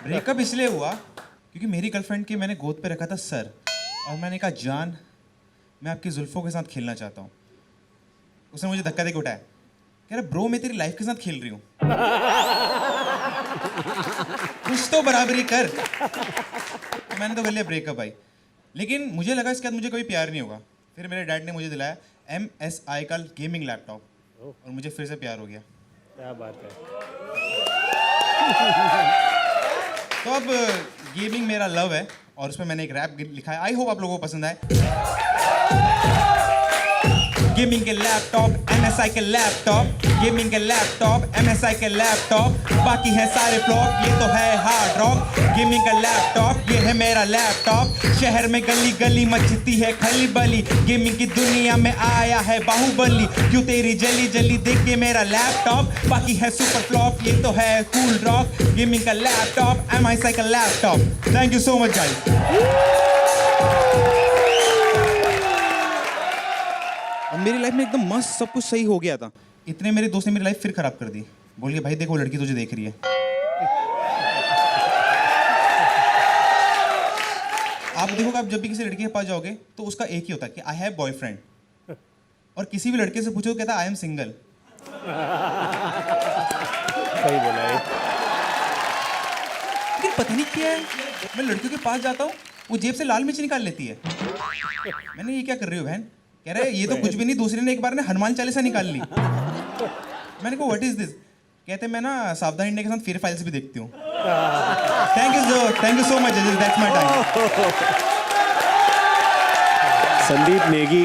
ब्रेकअप इसलिए हुआ क्योंकि मेरी गर्लफ्रेंड के मैंने गोद पे रखा था सर, और मैंने कहा जान मैं आपकी जुल्फों के साथ खेलना चाहता हूँ। उसने मुझे धक्का देके उठाया, कह रहा ब्रो मैं तेरी लाइफ के साथ खेल रही हूँ, कुछ तो बराबरी कर। तो मैंने तो कर लिया ब्रेकअप भाई, लेकिन मुझे लगा इसके बाद मुझे कोई प्यार नहीं होगा। फिर मेरे डैड ने मुझे दिलाया MSI का गेमिंग लैपटॉप, और मुझे फिर से प्यार हो गया।
क्या बात है।
तो अब गेमिंग मेरा लव है, और उसमें मैंने एक रैप लिखा है, आई होप आप लोगों को पसंद आए। गेमिंग के लैपटॉप, MSI के लैपटॉप, गेमिंग के लैपटॉप, MSI के लैपटॉप, बाकी है सारे फ्लॉप, ये तो है हार्ड रॉक। गेमिंग का लैपटॉप, ये है मेरा लैपटॉप, शहर में गली गली मचती है खली बली, गेमिंग की दुनिया में आया है बाहुबली, क्यों तेरी जली जली देख के मेरा लैपटॉप, बाकी है सुपर फ्लॉप, ये तो है कूल रॉक। गेमिंग का लैपटॉप, MSI का laptop. Thank you so much guys. और मेरी लाइफ में एकदम मस्त सब कुछ सही हो गया था, इतने मेरे दोस्त ने मेरी लाइफ फिर खराब कर दी। बोल के भाई देखो लड़की तुझे देख रही है। आप देखोगे, आप जब भी किसी लड़की के पास जाओगे तो उसका एक ही होता है कि आई हैव बॉयफ्रेंड, और किसी भी लड़के से पूछो कहता आई एम सिंगल।
सही बोला है।
लेकिन पता नहीं क्या है, मैं लड़कियों के पास जाता हूँ वो जेब से लाल मिर्च निकाल लेती है। मैंने ये क्या कर रही हो बहन? कह रहे ये तो कुछ भी नहीं, दूसरे ने एक बार ने हनुमान चालीसा निकाल ली। मैंने कहा व्हाट इज दिस? कहते मैं ना सावधान इंडिया के साथ फेयर फाइल्स भी देखती हूँ। Thank you so much, that's my time.
Sandeep Negi,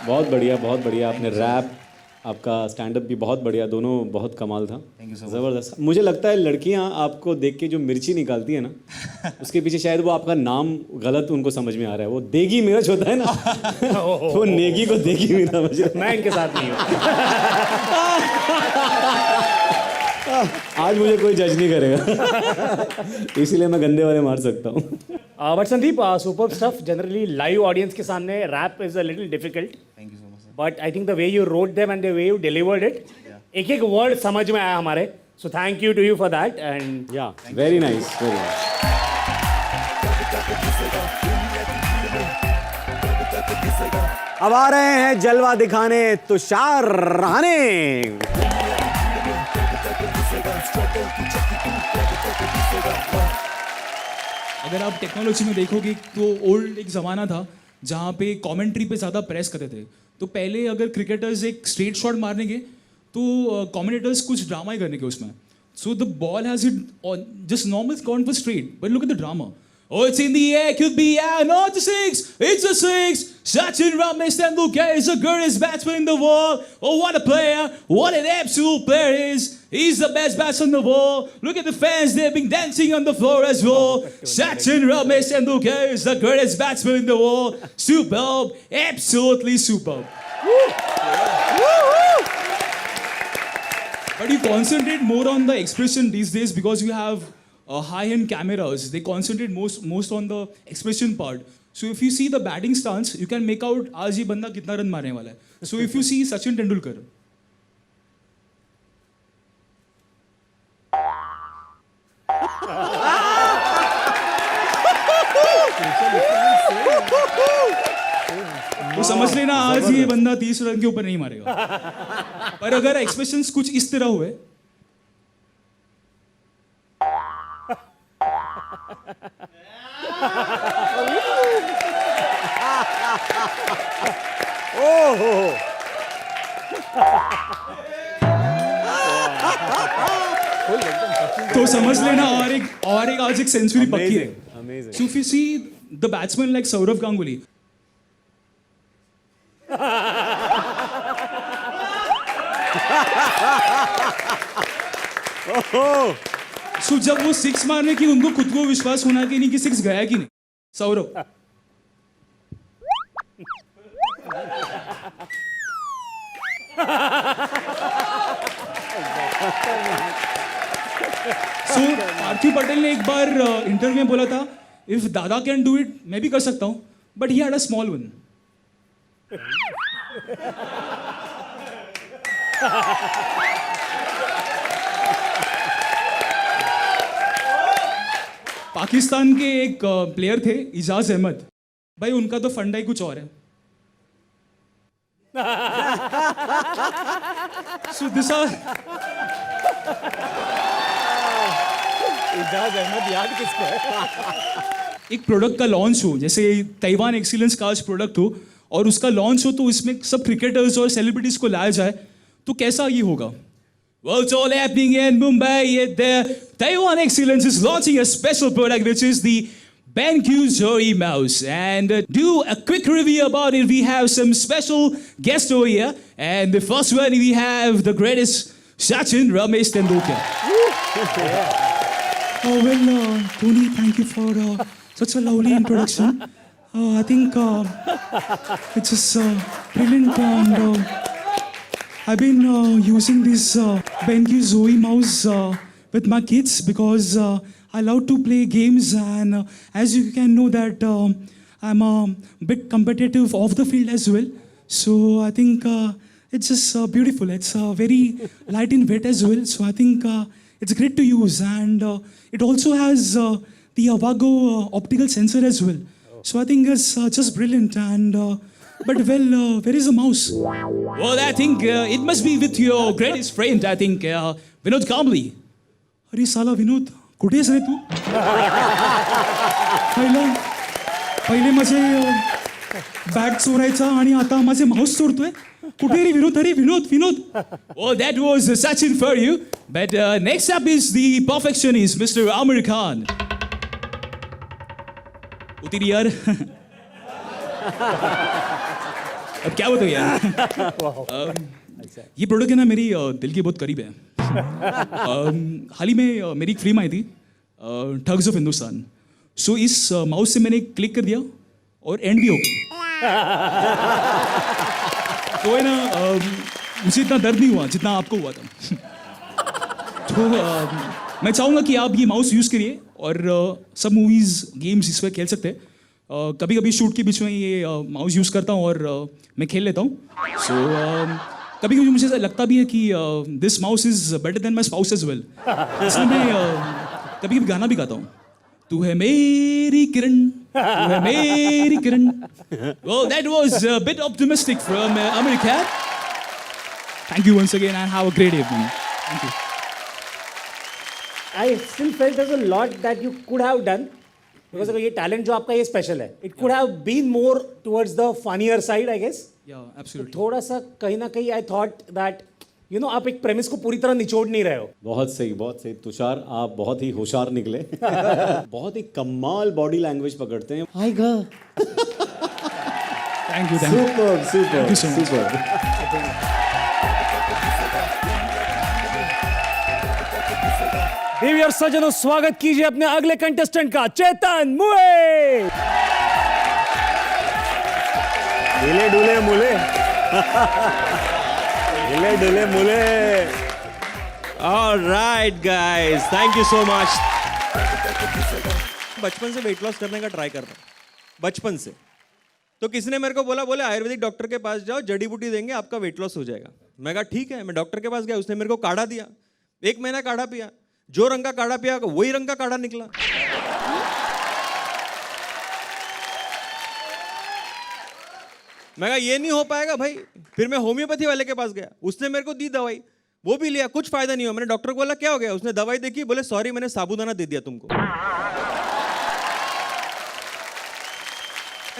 बहुत बढ़िया आपने रैप, आपका स्टैंड अप भी बहुत बढ़िया, दोनों बहुत कमाल था।
Thank you so much.
ज़बरदस्त। मुझे लगता है लड़कियां आपको देख के जो मिर्ची निकालती है ना, उसके पीछे शायद वो आपका नाम गलत उनको समझ में आ रहा है। वो देगी मिर्च होता है ना, वो नेगी को देगी भी समझ रहा है।
मैं इनके साथ नहीं हूँ।
आज मुझे कोई जज नहीं करेगा, इसीलिए मैं गंदे वाले मार सकता हूँ।
But Sandeep, super stuff. Generally live audience के सामने rap is a little difficult,
thank you so much sir.
But I think the way you wrote them and the way you delivered it, एक एक वर्ड समझ में आया हमारे। So thank you to you for that. And
yeah very nice, very nice. अब आ रहे हैं जलवा दिखाने तुषार रहाणे।
अगर आप टेक्नोलॉजी में देखोगे तो ओल्ड एक ज़माना था जहाँ पे कमेंट्री पे ज़्यादा प्रेस करते थे। तो पहले अगर क्रिकेटर्स एक स्ट्रेट शॉट मारने के तो कमेंटेटर्स कुछ ड्रामा ही करने के उसमें। So the ball has it just normal gone for straight, but look at the drama. Oh, it's in the air, could be out, no, it's a six, it's a six. Sachin Ramesh Tendulkar is the greatest batsman in the world. Oh, what a player, what an absolute player he is. He's the best batsman in the world. Look at the fans, they've been dancing on the floor as well. Sachin Ramesh Tendulkar is the greatest batsman in the world. Superb, absolutely superb. But you concentrate more on the expression these days because you have high-end cameras. They concentrate most on the expression part. So if you see the batting stance, you can make out आज ये बंदा कितना run मारने वाला है. So if you see Sachin Tendulkar, तो समझ लेना आज ये बंदा 30 रन के ऊपर नहीं मारेगा. पर अगर एक्सप्रेशंस कुछ इस तरह हुए तो समझ लेना और एक आज एक सेंचुरी पक्की है.
Amazing.
So if you see the batsman like Saurav Ganguly, सो जब वो 6 मारने की उनको खुद को विश्वास होना कि नहीं कि 6 गया कि नहीं. सौरभ. सो पार्थिव पटेल ने एक बार इंटरव्यू में बोला था, इफ दादा कैन डू इट मैं भी कर सकता हूँ, but he had a small one. Pakistan के एक प्लेयर थे इजाज अहमद. भाई उनका तो फंडा ही कुछ और है. So this are
Ijaz Ahmad याद किसको है?
एक प्रोडक्ट का लॉन्च हो, जैसे ताइवान एक्सीलेंस का आज प्रोडक्ट हो और उसका लॉन्च हो तो इसमें सब क्रिकेटर्स और सेलिब्रिटीज को लाया जाए तो कैसा ये होगा? Well, it's all happening in Mumbai. The Taiwan Excellence is launching a special product which is the BenQ Zoe mouse. And do a quick review about it. We have some special guests over here. And the first one we have the greatest Sachin Ramesh Tendulkar. Oh, well, Tony, thank you for such a lovely introduction. I think it's just brilliant. And I've been using this BenQ Zoe mouse with my kids because I love to play games, and as you can know that I'm a bit competitive off the field as well. So I think it's just beautiful. It's very light in weight as well. So I think it's great to use, and it also has the Avago optical sensor as well. So I think it's just brilliant. And but well, where is the mouse? Well, I think it must be with your greatest friend. I think Vinod Kambli. अरे साला विनोद कुठेस रे तू? पहिले माझे bag चोरायचा आणि आता माझे Mouse चोरतोय. कुठे रे विनोद? अरे Vinod. Well, that was Sachin for you. But next up is the perfectionist, Mr. Amir Khan. उतरी यार. अब क्या बताऊँ यार? ये प्रोडक्ट है ना मेरी दिल के बहुत करीब है. हाल ही में मेरी एक फिल्म आई थी ठग्स ऑफ हिंदुस्तान. सो इस माउस से मैंने क्लिक कर दिया और एंड भी हो गई. तो है ना मुझे इतना दर्द नहीं हुआ जितना आपको हुआ था. तो मैं चाहूँगा कि आप ये माउस यूज़ करिए और सब मूवीज़ गेम्स इस पर खेल सकते हैं. कभी कभी शूट के बीच में ये माउस यूज़ करता हूँ और मैं खेल लेता हूँ. सो कभी कभी मुझे ऐसा लगता भी है कि this mouse is better than my spouse as well. इसलिए मैं कभी कभी गाना भी गाता हूँ. तू है मेरी किरण, तू है मेरी किरण. Well, that was a bit optimistic from America. Thank you once again and have a great evening. Thank you.
I still felt there's a lot that you could have done. Because ये talent जो आपका ये special है, it could have been more towards the funnier side I guess.
Absolutely.
थोड़ा सा कहीं ना कहीं I thought that you know आप एक प्रेमिस को पूरी तरह निचोड़ नहीं रहे हो.
बहुत सही तुषार, आप बहुत ही होशियार निकले. बहुत ही कमाल बॉडी लैंग्वेज पकड़ते हैं. Hi girl.
Thank you.
Super
so much.
देवी और सज्जनों, स्वागत कीजिए अपने अगले कंटेस्टेंट का, चेतन मुए.
ढीले डुले मुले. ढीले डुले मुले.
All right, guys. Thank you so much. बचपन से वेट लॉस करने का ट्राई करता हूँ. बचपन से. तो किसी ने मेरे को बोले आयुर्वेदिक डॉक्टर के पास जाओ, जड़ी बूटी देंगे, आपका वेट लॉस हो जाएगा. मैं कहा ठीक है. मैं डॉक्टर के पास गया, उसने मेरे को काढ़ा दिया. 1 महीना काढ़ा पिया. जो रंग का काढ़ा पिया वही रंग का काढ़ा निकला. मैं कहा ये नहीं हो पाएगा भाई. फिर मैं होम्योपैथी वाले के पास गया, उसने मेरे को दी दवाई, वो भी लिया, कुछ फायदा नहीं हुआ. मैंने डॉक्टर को बोला क्या हो गया? उसने दवाई देखी, बोले सॉरी मैंने साबुदाना दे दिया तुमको.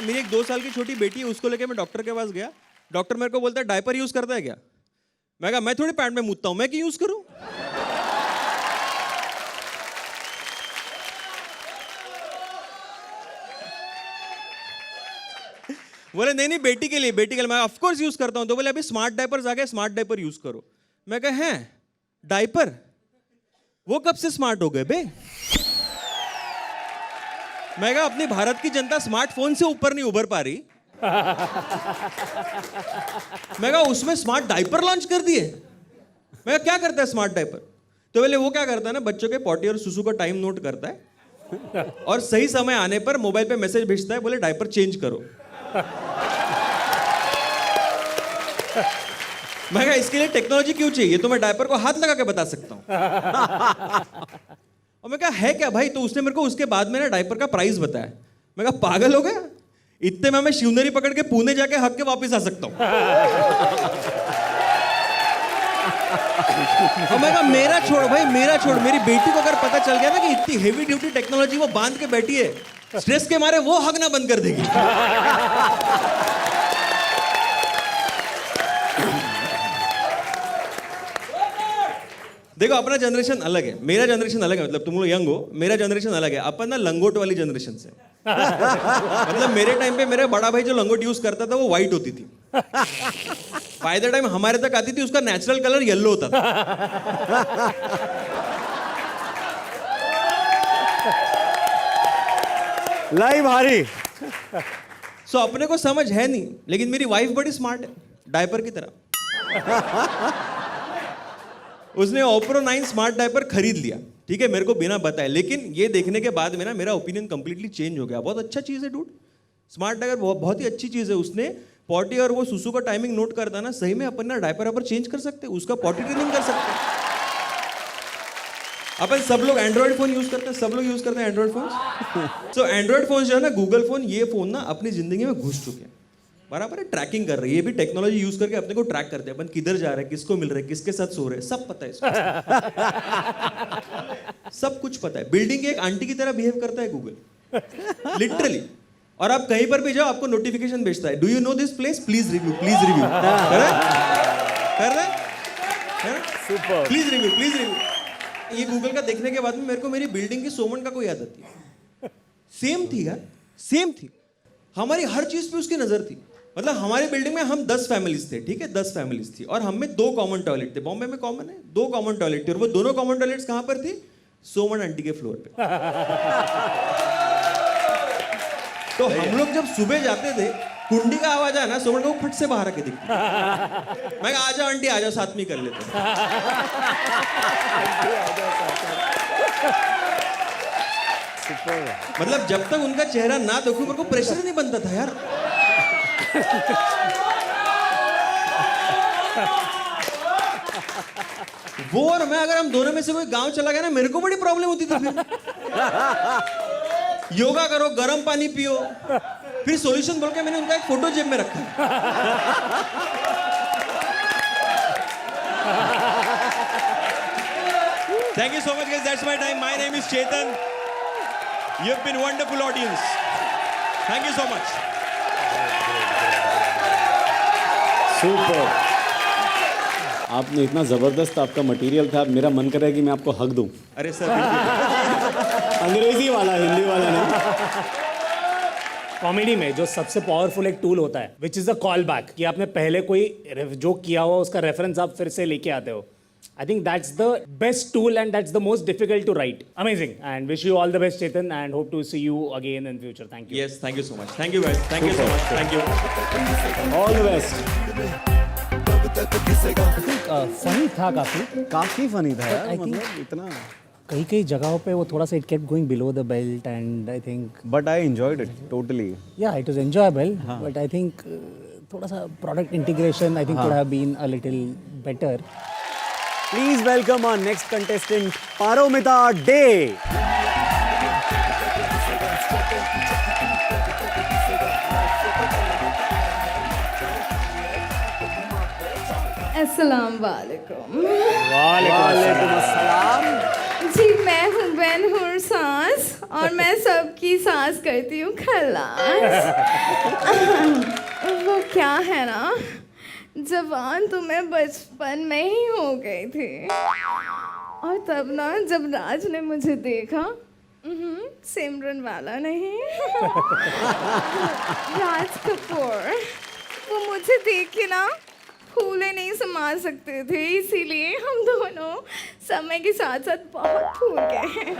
मेरी एक 2 साल की छोटी बेटी है, उसको लेके मैं डॉक्टर के पास गया. डॉक्टर मेरे को बोलता है डायपर यूज करता है क्या? मैं कहा मैं थोड़ी पैंट में मुतता हूं, मैं क्यों यूज करूं? बोले नहीं बेटी के लिए. मैं ऑफ कोर्स यूज करता हूं. तो बोले अभी स्मार्ट डायपर्स आ गए, स्मार्ट डायपर यूज करो. मैं कहा हैं डायपर, वो कब से स्मार्ट हो गए बे? मैं कहा अपनी भारत की जनता स्मार्टफोन से ऊपर नहीं उभर पा रही। मैं कहा उसमें स्मार्ट डायपर लॉन्च कर दिए। मैं कहा क्या करता है स्मार्ट डायपर? तो बोले वो क्या करता है ना, बच्चों के पॉटी और सुसु का टाइम नोट करता है और सही समय आने पर मोबाइल पे मैसेज भेजता है, बोले डायपर चेंज करो। मैं कहा इसके लिए टेक्नोलॉजी क्यों चाहिए? तो मैं डायपर को हाथ लगा के बता सकता हूं। और मैं कहा है क्या भाई? तो उसने मेरे को उसके बाद में ना डायपर का प्राइस बताया। मैं कहा पागल हो गया, इतने में मैं शिवनेरी पकड़ के पुणे जाके हक के वापस आ सकता हूं। और मैं कहा मेरा छोड़ भाई, मेरा छोड़, मेरी बेटी को अगर पता चल गया ना कि इतनी हेवी ड्यूटी टेक्नोलॉजी वो बांध के बैठी है, स्ट्रेस के मारे वो हगना बंद कर देगी। देखो अपना जनरेशन अलग है, मेरा जनरेशन अलग है, मतलब तुम लोग यंग हो, मेरा जनरेशन अलग है। अपन ना लंगोट वाली जनरेशन से। मतलब मेरे टाइम पे मेरा बड़ा भाई जो लंगोट यूज करता था वो व्हाइट होती थी। बाय द टाइम हमारे तक आती थी उसका नेचुरल कलर येलो होता था।
लाइव हारी।
सो अपने को समझ है नहीं, लेकिन मेरी वाइफ बड़ी स्मार्ट है, डायपर की तरह। उसने ओप्रो 9 स्मार्ट डायपर खरीद लिया, ठीक है, मेरे को बिना बताए। लेकिन ये देखने के बाद में ना मेरा ओपिनियन कंप्लीटली चेंज हो गया। बहुत अच्छा चीज़ है डूड, स्मार्ट डायपर बहुत ही अच्छी चीज़ है। उसने पॉटी और वो सुसु का टाइमिंग नोट करता ना, सही में अपन ना डायपर पर चेंज कर सकते, उसका पॉटी ट्रेनिंग कर सकते। अपन सब लोग एंड्रॉइड फोन यूज करते हैं, सब लोग यूज करते हैं एंड्रॉइड फोन। सो एंड्रॉइड फोन जो है ना, गूगल फोन, ये फोन ना अपनी जिंदगी में घुस चुके हैं, बराबर है, ट्रैकिंग कर रही है। ये भी टेक्नोलॉजी यूज करके अपने को ट्रैक करते हैं, अपन किधर जा रहे हैं, किसको मिल रहे हैं, किसके साथ सो रहे हैं, सब पता है इसको। सब कुछ पता है। बिल्डिंग एक आंटी की तरह बिहेव करता है गूगल, लिटरली। और आप कहीं पर भी जाओ आपको नोटिफिकेशन भेजता है, do you know this place, please review, please review. कर रहे super, please review, please review. ये गूगल का देखने के बाद में मेरे को मेरी बिल्डिंग की सोमन का कोई याद आती है। सेम थी यार, सेम थी, हमारी हर चीज पे उसकी नजर थी। मतलब हमारी बिल्डिंग में हम 10 फैमिलीज थे, ठीक है, 10 फैमिलीज थी, और हम में 2 कॉमन टॉयलेट थे। बॉम्बे में कॉमन है, 2 कॉमन टॉयलेट थे, और वो दोनों कॉमन टॉयलेट्स कहां पर थी? सोमन आंटी के फ्लोर पे। तो हम लोग जब सुबह जाते थे, कुंडी का आवाज आया ना, सोमन को फट से बाहर आके दिखती। मैं कहा आजा आंटी आजा, साथ में कर लेते। मतलब जब तक उनका चेहरा ना देखूं मेरे को प्रेशर नहीं बनता था यार। वो और मैं, अगर हम दोनों में से कोई गांव चला गया ना, मेरे को बड़ी प्रॉब्लम होती थी फिर। योगा करो, गर्म पानी पियो, फिर सॉल्यूशन बोल के मैंने उनका एक फोटो जेब में रखा। Thank you so much guys, that's my time. My name is Chetan. You've been wonderful audience. Thank you so much.
Super. आपने इतना जबरदस्त आपका मटेरियल था, मेरा मन कर रहा है कि मैं आपको हक दूं।
अरे सर
अंग्रेजी वाला, हिंदी वाला नहीं।
कॉमेडी में जो सबसे पावरफुल एक टूल होता है, which is the call back, कि आपने पहले कोई जो किया हुआ उसका रेफरेंस आप फिर से लेके आते हो। I think that's the best tool and that's the most difficult to write. Amazing, and wish you all the best, Chetan, and hope to see you again in future. Thank you.
Yes, thank you so much. Thank you guys. Thank you so much. Thank you.
All the best.
Funny था
काफी funny था यार,
I think-
मतलब इतना।
कई जगहों पे वो थोड़ा सा it kept going below the belt, and I think
But I enjoyed it totally.
yeah, it was enjoyable. But I think थोड़ा सा product integration I think could have been a little better.
Please welcome our next contestant, Paromita Day.
अस्सलाम वालेकुम।
वालेकुम अस्सलाम।
जी मैं हूँ बेनहुर सांस और मैं सबकी सांस करती हूँ खल्लास। वो क्या है ना, जवान तो मैं बचपन में ही हो गई थी, और तब ना जब राज ने मुझे देखा, सिमरन वाला नहीं, राज कपूर, वो मुझे देख के ना फूले नहीं संभाल सकते थे, इसीलिए हम दोनों समय के साथ साथ बहुत फूल गए हैं।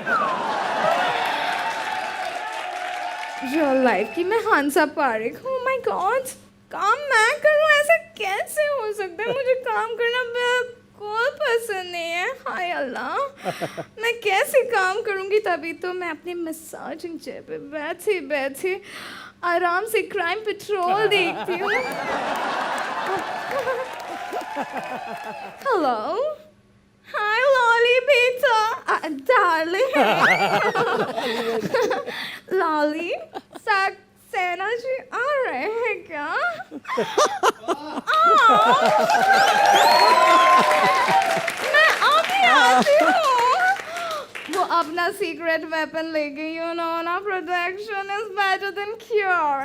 रियल लाइफ की मैं हंसा पारिक हूँ। माय गॉड, काम मैं करूँ ऐसा कैसे हो सकता है? मुझे काम करना बिल्कुल पसंद नहीं है। हाय अल्लाह, मैं कैसे काम करूँगी? तभी तो मैं अपने मसाजिंग चेयर पे बैठे बैठे आराम से क्राइम पेट्रोल देखती हूँ। हेलो, हाय लॉली बेटा, डार्लिंग। लॉली, सक्सेना जी आ रहे हैं क्या? मैं अभी आती हूँ। वो अपना सीक्रेट वेपन लेके, यू नो ना, protection is better than cure.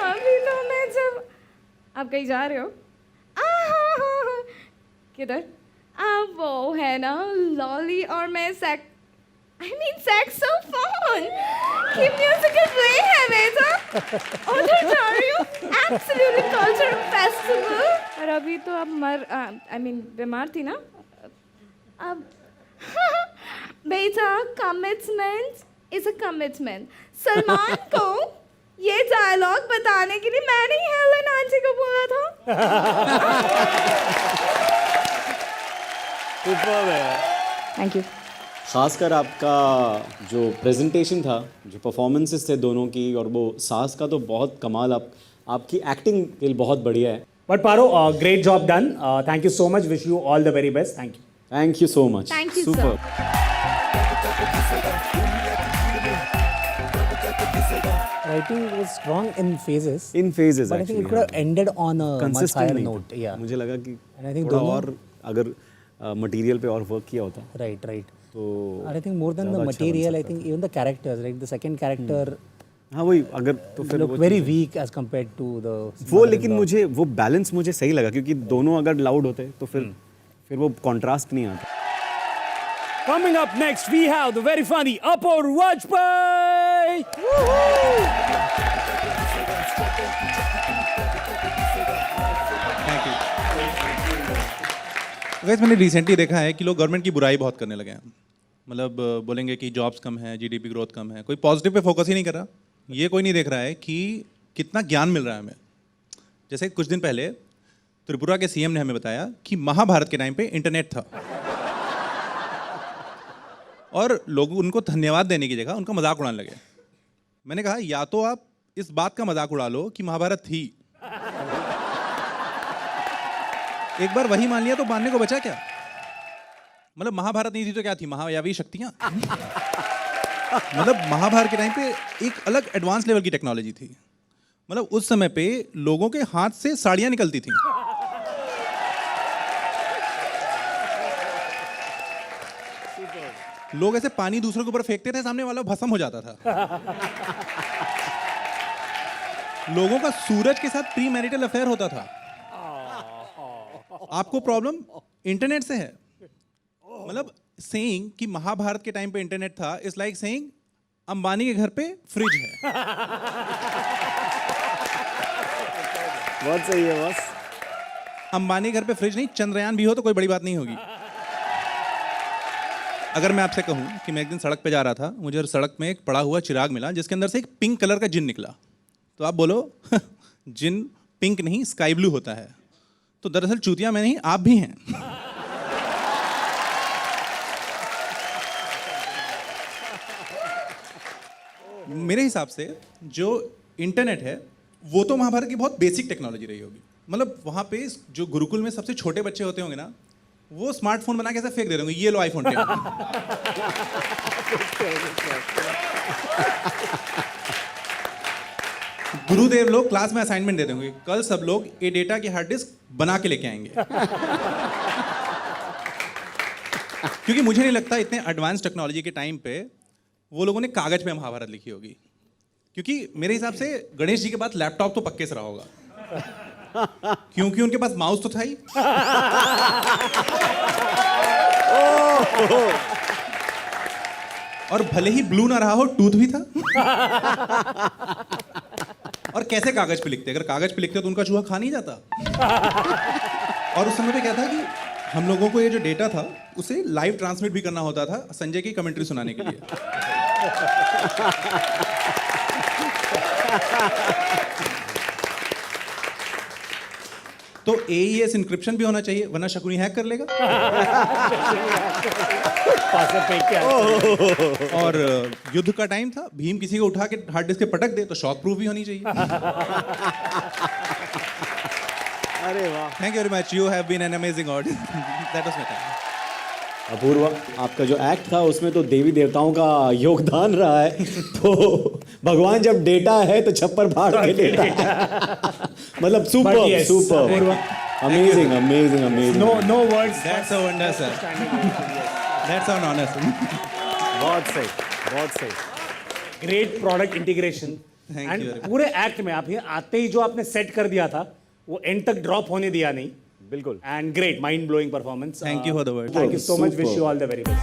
अभी तो मैं जब, आप कहीं जा रहे हो? किधर? वो है ना लॉली और मैं सैक्सोफोन की म्यूजिकल प्ले है बेटा, उधर जा रही हूँ। Absolutely cultural festival. और अभी तो अब बीमार थी ना। अब बेटा, commitment is a commitment. Salman को ये डायलॉग बताने के लिए मैंने ही हेलन आंटी को बोला था। Thank you.
खासकर आपका जो प्रेजेंटेशन था, जो परफॉर्मेंसेस थे दोनों की, और वो सास का तो बहुत कमाल। आपकी एक्टिंग बहुत बढ़िया है।
But Paro, great job done. Thank you so much. Wish you all the very best. Thank you.
Thank you so much.
Thank you,
Super.
Writing was strong in phases.
In phases,
But I think it
actually,
could have ended on a much
Consistent
higher
नहीं।
note. Yeah.
मुझे लगा कि
And I think
थोड़ा
दोनों-
और अगर material पे और वर्क किया होता
Right, right.
तो
And I think more than the
ज़्यादा अच्छा बन
material, I
सकता
think even the characters, like the second character
हाँ वही, अगर तो फिर
looked
वो
very
चीज़ें-
weak as compared to the.
वो लेकिन मुझे वो बैलेंस मुझे सही लगा, क्योंकि दोनों अगर लाउड होते तो फिर वो कॉन्ट्रास्ट नहीं आता।
Coming up next, we have the very funny Apur Vajpayee.
Thank you. वैसे मैंने रिसेंटली देखा है कि लोग गवर्नमेंट की बुराई बहुत करने लगे हैं। मतलब बोलेंगे कि जॉब्स कम है, जीडीपी ग्रोथ कम है, कोई पॉजिटिव पे फोकस ही नहीं कर रहा। ये कोई नहीं देख रहा है कि कितना ज्ञान मिल रहा है हमें। जैसे कुछ दिन पहले त्रिपुरा के सीएम ने हमें बताया कि महाभारत के टाइम पे इंटरनेट था, और लोग उनको धन्यवाद देने की जगह उनका मजाक उड़ाने लगे। मैंने कहा या तो आप इस बात का मजाक उड़ा लो कि महाभारत थी, एक बार वही मान लिया तो मानने को बचा क्या? मतलब महाभारत नहीं थी तो क्या थी? महायावी शक्तियां। मतलब महाभारत के टाइम पे एक अलग एडवांस लेवल की टेक्नोलॉजी थी। मतलब उस समय पे लोगों के हाथ से साड़ियां निकलती थी। लोग ऐसे पानी दूसरों के ऊपर फेंकते थे, सामने वाला भस्म हो जाता था। लोगों का सूरज के साथ प्री मैरिटल अफेयर होता था। आपको प्रॉब्लम इंटरनेट से है। मतलब सेइंग कि महाभारत के टाइम पे इंटरनेट था इज लाइक सेइंग अंबानी के घर पे फ्रिज है।
बहुत सही है बस।
अंबानी के घर पे फ्रिज नहीं, चंद्रयान भी हो तो कोई बड़ी बात नहीं होगी। अगर मैं आपसे कहूं कि मैं एक दिन सड़क पे जा रहा था, मुझे सड़क में एक पड़ा हुआ चिराग मिला जिसके अंदर से एक पिंक कलर का जिन निकला, तो आप बोलो जिन पिंक नहीं स्काई ब्लू होता है। तो दरअसल चूतिया मैं नहीं, आप भी हैं। मेरे हिसाब से जो इंटरनेट है वो तो महाभारत की बहुत बेसिक टेक्नोलॉजी रही होगी। मतलब वहाँ पे जो गुरुकुल में सबसे छोटे बच्चे होते होंगे ना, वो स्मार्टफोन बना के ऐसे फेंक दे रहे होंगे, ये लो आईफोन 10। गुरुदेव लोग क्लास में असाइनमेंट दे देंगे, कल सब लोग ये डेटा की हार्ड डिस्क बना के लेके आएंगे। क्योंकि मुझे नहीं लगता इतने एडवांस टेक्नोलॉजी के टाइम पे वो लोगों ने कागज पे महाभारत लिखी होगी। क्योंकि मेरे हिसाब से गणेश जी के बाद लैपटॉप तो पक्के से रहा होगा, क्योंकि उनके पास माउस तो था ही। और भले ही ब्लू ना रहा हो, टूथ भी था। और कैसे कागज पे लिखते, अगर कागज पे लिखते तो उनका चूहा खा नहीं जाता। और उस समय पे क्या था कि हम लोगों को ये जो डेटा था उसे लाइव ट्रांसमिट भी करना होता था संजय की कमेंट्री सुनाने के लिए। तो AES इंक्रिप्शन भी होना चाहिए वरना शकुनी हैक कर लेगा। और युद्ध का टाइम था, भीम किसी को उठा के हार्ड डिस्क पे पटक दे तो शॉक प्रूफ भी होनी चाहिए।
अरे वाह,
thank you very much, you have been an amazing audience. That was my time.
Apoorva, आपका जो एक्ट था उसमें तो देवी देवताओं का योगदान रहा है। तो भगवान जब डेटा है तो छप्पर फाड़ के देता है। मतलब super super, amazing amazing amazing.
No words.
That's a wonder, sir. That's an honor, sir.
बहुत सही, बहुत सही।
Great product integration.
Thank
and
you very much.
पूरे एक्ट में आप ये आते ही जो आपने सेट कर दिया था वो एंड तक ड्रॉप होने दिया नहीं।
बिल्कुल।
And great, mind blowing performance.
Thank you for the word.
Thank you so much, wish
Superb.
You all the very best.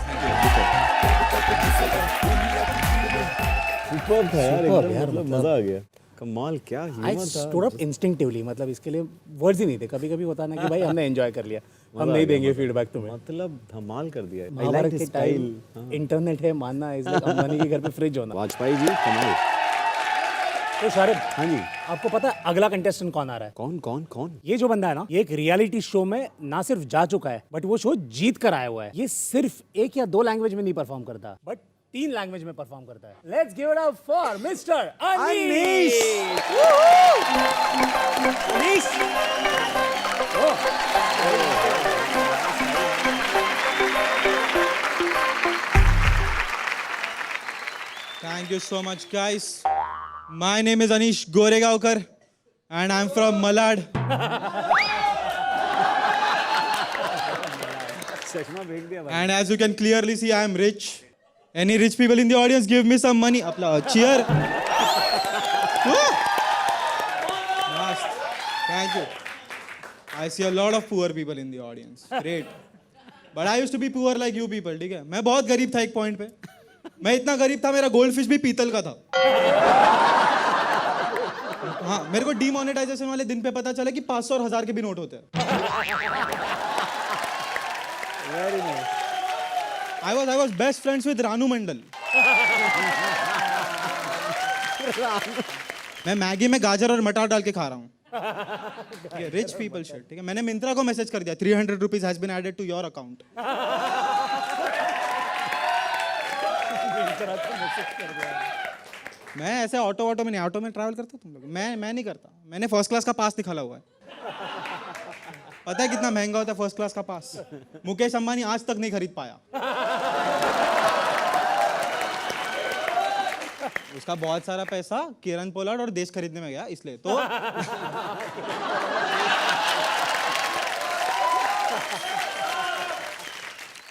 Super था यार,
Superb
एकदम
यार,
मतलब
मतलब-
मजा आ गया। कमाल, क्या
आई
ह्यूमर था।
स्टूड अप इंस्टिंक्टिवली, मतलब इसके लिए वर्ड्स ही नहीं थे। कभी कभी होता ना कि भाई हमने एंजॉय कर लिया, हम
मजा
नहीं
आ गया,
देंगे
मजा।
फीडबैक तुम्हें।
मतलब धमाल कर दिया। I
महाभारत
like
के
his
टाइम
style।
इंटरनेट है मानना इज लाइक अंबानी के घर पे फ्रिज होना।
वाजपेयी जी कमाल।
तो शारिब,
हाँ जी,
आपको पता है अगला कंटेस्टेंट कौन आ रहा है?
कौन कौन कौन?
ये जो बंदा है ना, ये एक रियलिटी शो में ना सिर्फ जा चुका है बट वो शो जीत कर आया हुआ है। ये सिर्फ 1 या 2 लैंग्वेज में नहीं परफॉर्म करता बट 3 लैंग्वेज में परफॉर्म करता है। Let's give it up for mister Anish. Anish,
Thank you so much, guys. My name is Anish Goregaonkar, and I'm from Malad. And as you can clearly see, I am rich. Any rich people in the audience, give me some money. Applause. Cheer. Mast. Thank you. I see a lot of poor people in the audience. Great. But I used to be poor like you people, ठीक है? मैं बहुत गरीब था एक point पे। मैं इतना गरीब था, मेरा गोल्ड फिश भी पीतल का था। हाँ, मेरे को डीमोनेटाइजेशन वाले दिन पे पता चला कि 500 और 1000 के भी नोट होते हैं।
Very nice.
I was best friends with Ranu Mandal. मैं मैगी में गाजर और मटर डाल के खा रहा हूँ। रिच पीपल शिट, ठीक है? मैंने मिंत्रा को मैसेज कर दिया, 300 rupees has been added to your account. मैं ऐसे ऑटो में नहीं, ऑटो में ट्रैवल करता तुम लोग? मैं नहीं करता। मैंने फर्स्ट क्लास का पास निकाला हुआ है। पता है कितना महंगा होता है फर्स्ट क्लास का पास? मुकेश अंबानी आज तक नहीं खरीद पाया। उसका बहुत सारा पैसा किरण पोलार्ड और देश खरीदने में गया, इसलिए तो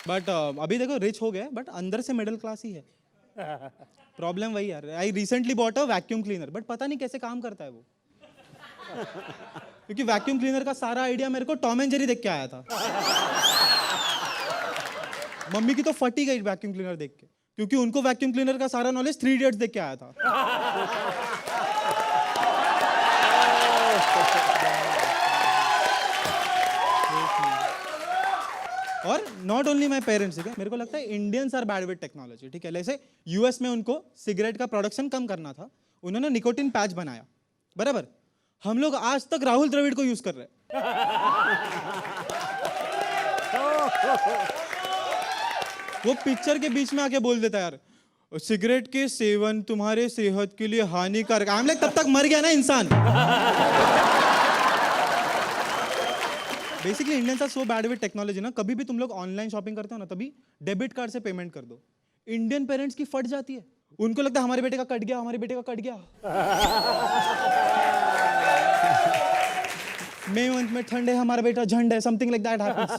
बट अभी देखो रिच हो गया, बट अंदर से मिडिल क्लास ही है। प्रॉब्लम वही यार। I recently bought a vacuum cleaner, but पता नहीं कैसे काम करता है वो। क्योंकि वैक्यूम क्लीनर का सारा आइडिया मेरे को टॉम एंड जेरी देख के आया था। मम्मी की तो फटी गई वैक्यूम क्लीनर देख के, क्योंकि उनको वैक्यूम क्लीनर का सारा नॉलेज 3 इडियट्स देख के आया था। और नॉट ओनली माई पेरेंट्स, ठीक है? मेरे को लगता है Indians are bad with technology, ठीक है? जैसे यूएस में उनको सिगरेट का प्रोडक्शन कम करना था, उन्होंने निकोटिन पैच बनाया, बराबर? हम लोग आज तक राहुल द्रविड़ को यूज कर रहे हैं। वो पिक्चर के बीच में आके बोल देता है यार, सिगरेट के सेवन तुम्हारे सेहत के लिए हानिकारक। आई एम लाइक, तब तक मर गया ना इंसान। Basically Indians are so bad with technology ना, कभी भी तुम लोग ऑनलाइन शॉपिंग करते हो ना, तभी डेबिट कार्ड से पेमेंट कर दो। इंडियन पेरेंट्स की फट जाती है, उनको लगता है हमारे बेटे का कट गया, हमारे बेटे का कट गया। मई मंथ में ठंड है, हमारा बेटा झंड है, समथिंग लाइक दैट हैपेंस।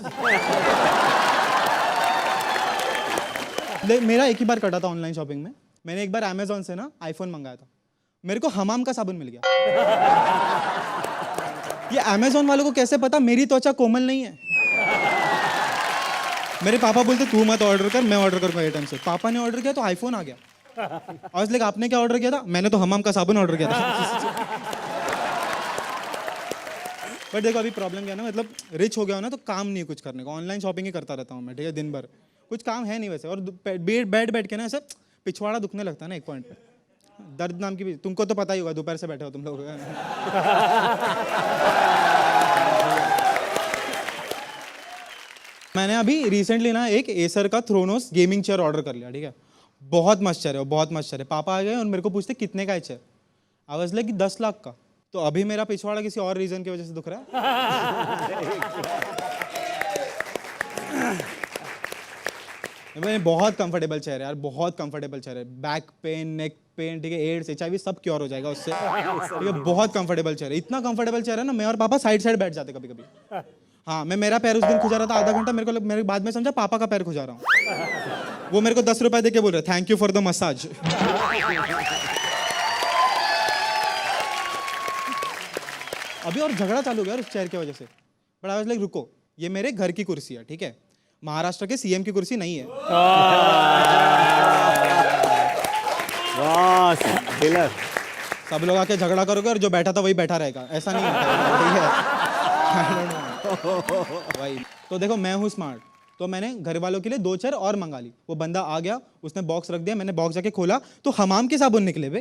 मेरा एक ही बार कटा था ऑनलाइन शॉपिंग में। मैंने एक बार अमेजोन से ना आईफोन मंगाया था, मेरे को हमाम का साबुन मिल गया। ये अमेजोन वालों को कैसे पता मेरी त्वचा कोमल नहीं है? मेरे पापा बोलते तू मत ऑर्डर कर, मैं ऑर्डर करूंगा ये टाइम से। पापा ने ऑर्डर किया तो आईफोन आ गया। आज लाइक आपने क्या ऑर्डर किया था? मैंने तो हमाम का साबुन ऑर्डर किया था। बट देखो अभी प्रॉब्लम क्या है ना, मतलब रिच हो गया हो ना तो काम नहीं है कुछ करने को, ऑनलाइन शॉपिंग ही करता रहता हूँ मैं, ठीक है, दिन भर कुछ काम है नहीं वैसे, और बैठ के ना ऐसा पिछवाड़ा दुखने लगता है ना एक पॉइंट पे, दर्द नाम की भी, तुमको तो पता ही होगा, दोपहर से बैठे हो तुम लोग। मैंने अभी रिसेंटली ना एक एसर का थ्रोनोस गेमिंग चेयर ऑर्डर कर लिया, ठीक है, बहुत मस्त चेयर है, बहुत मस्त चेयर है। पापा आ गए और मेरे को पूछते कितने का है chair, I was like 10 lakh का। तो अभी मेरा पिछवाड़ा किसी और रीजन की वजह से दुख रहा है। बहुत कंफर्टेबल चेयर है यार, बहुत कंफर्टेबल चेयर है, बैक पेन, नेक पेन, ठीक है, एड्स, HIV सब क्योर हो जाएगा उससे, ठीक है, बहुत कंफर्टेबल चेयर है, इतना कंफर्टेबल चेयर है ना, मैं और पापा साइड बैठ जाते कभी कभी। हाँ, मेरा पैर उस दिन खुजा रहा था आधा घंटा, मेरे बाद में समझा पापा का पैर खुजा रहा हूँ। वो मेरे को 10 रुपए दे के बोल रहे thank you for the massage. अभी और झगड़ा चालू हो गया उस चेयर की वजह से, बट आई वाज लाइक रुको, ये मेरे घर की कुर्सी है, ठीक है, महाराष्ट्र के CM की कुर्सी नहीं है। सब लोग आके झगड़ा करोगे और जो बैठा था वही बैठा रहेगा, ऐसा नहीं होता, ठीक है। भाई तो देखो मैं हूँ स्मार्ट, तो मैंने घर वालों के लिए 2 चेयर और मंगा ली। वो बंदा आ गया, उसने बॉक्स रख दिया, मैंने बॉक्स जाके खोला तो हमाम के साबुन निकले बे।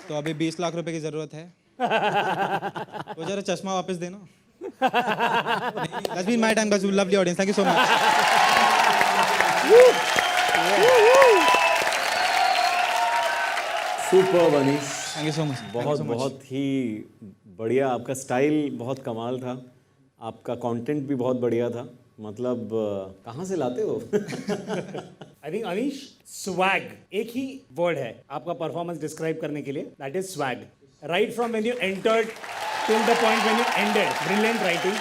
तो अभी 20 लाख रुपए की जरूरत है, तो जरा चश्मा वापस देना। That's been my time, guys. Lovely audience. Thank you so much.
Super Anish,
Thank you so much.
बहुत ही बढ़िया, आपका स्टाइल बहुत कमाल था, आपका कंटेंट भी बहुत बढ़िया था, मतलब कहाँ से लाते हो?
आई थिंक अनीश, स्वैग एक ही वर्ड है आपका परफॉर्मेंस डिस्क्राइब करने के लिए, that is swag. Right from when you entered till the point when you ended, brilliant writing.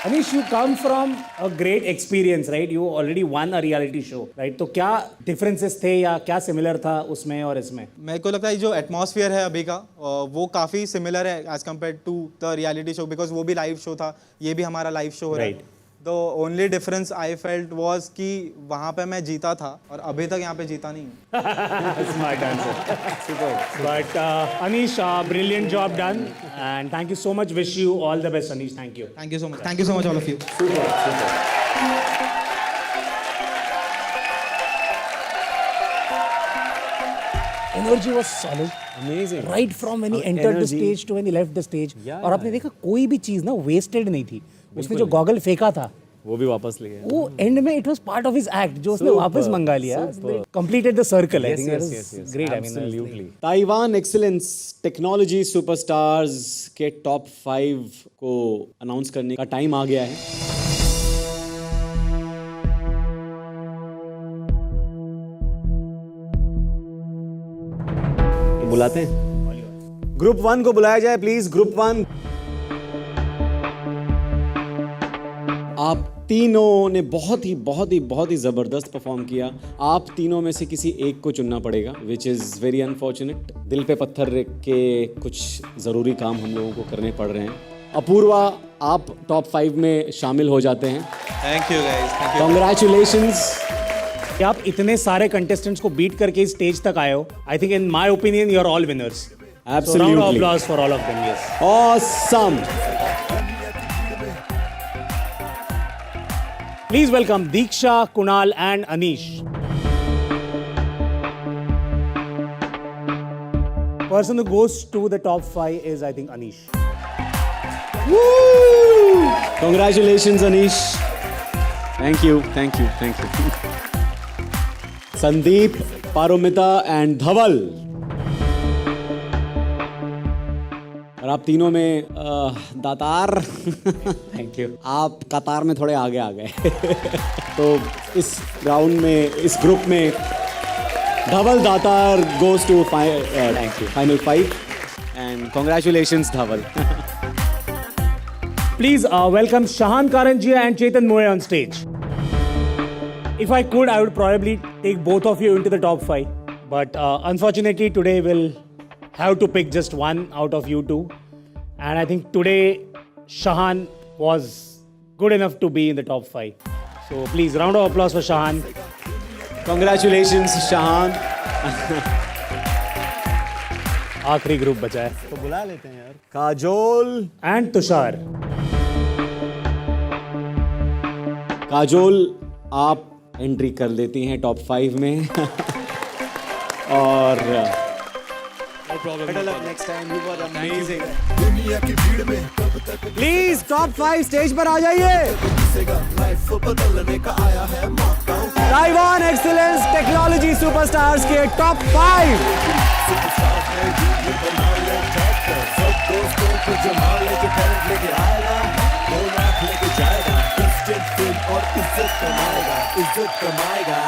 Anish, you come from a great experience, right? You already one a reality show, right? तो क्या differences थे या क्या similar था उसमें और इसमें?
मेरे को लगता है जो एटमॉस्फेयर है अभी का वो काफ़ी सिमिलर है as compared to the reality show, because वो भी लाइव शो था, ये भी हमारा लाइव शो हो रहा है। The only difference I felt was कि वहाँ पे मैं जीता था और अभी तक यहाँ पे जीता नहीं हूँ।
Smart answer. Super. But Anish, brilliant job done, and thank you so much. Wish you all the best, Anish. Thank you.
Thank you so much. Thank you so much, all of you.
Energy was solid.
Amazing.
Right from when he entered the stage to when he left the stage. और आपने देखा कोई भी चीज ना wasted नहीं थी। उसने जो गॉगल फेंका था
वो भी वापस ले गया,
वो एंड में it was part of his act जो उसने वापस मंगा लिया, completed the circle. I think great, I mean absolutely.
Taiwan excellence technology superstars के टॉप 5 को अनाउंस करने का टाइम आ गया है। बुलाते हैं ग्रुप 1 को, बुलाया जाए प्लीज। ग्रुप 1, आप तीनों ने बहुत ही ज़बरदस्त परफॉर्म किया। आप तीनों में से किसी एक को चुनना पड़ेगा, विच इज़ वेरी अनफॉर्चुनेट। दिल पे पत्थर रख के कुछ ज़रूरी काम हम लोगों को करने पड़ रहे हैं। अपूर्वा, आप टॉप 5 में शामिल हो जाते हैं।
Thank you guys, thank you.
Congratulations.
कि आप इतने सारे कंटेस्टेंट्स को बीट करके इस स्टेज तक आए हो। I think in my opinion you are all winners.
Absolutely.
So round of applause for all of them. Yes.
Awesome.
Please welcome Deeksha, Kunal and Anish. Person who goes to the top 5 is, I think, Anish.
Woo! Congratulations, Anish. Thank you, thank you, thank you. Sandeep, Paromita and Dhaval. और आप तीनों में दातार, thank you, आप कतार में थोड़े आगे आ गए। तो इस राउंड में, इस ग्रुप में Dhaval Datar goes to final 5 and congratulations Dhaval.
Please welcome Shahan Karanjia and Chetan Moye on stage. If I could, I would probably take both of you into the top 5. But unfortunately, today we'll have to pick just one out of you two. And I think today, Shahan was good enough to be in the top 5. So please, round of applause for Shahan.
Congratulations, Shahan.
आखिरी group बचा है.
तो बुला लेते हैं यार. Kajol
And Tushar.
Kajol, आप entry कर लेती हैं टॉप 5 में. और better luck next time. You were amazing.
दुनिया की भीड़ में कब तक
प्लीज टॉप 5 स्टेज पर आ जाइए.
घिसेगा लाइफ बदलने का आया है मौका.
ताइवान एक्सीलेंस टेक्नोलॉजी सुपरस्टार्स के टॉप 5.
सब दोस्तों को जमा लेके टैलेंट लेके आएगा. 2 लाख लेके जाएगा. इंस्टेंट फेम और इज्जत कमाएगा.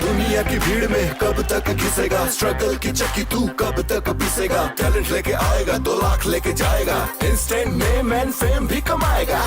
दुनिया की भीड़ में कब तक घिसेगा. स्ट्रगल की चक्की तू कब तक पीसेगा. टैलेंट लेके आएगा. 2 लाख लेके जाएगा. इंस्टेंट में मैन फेम भी कमाएगा.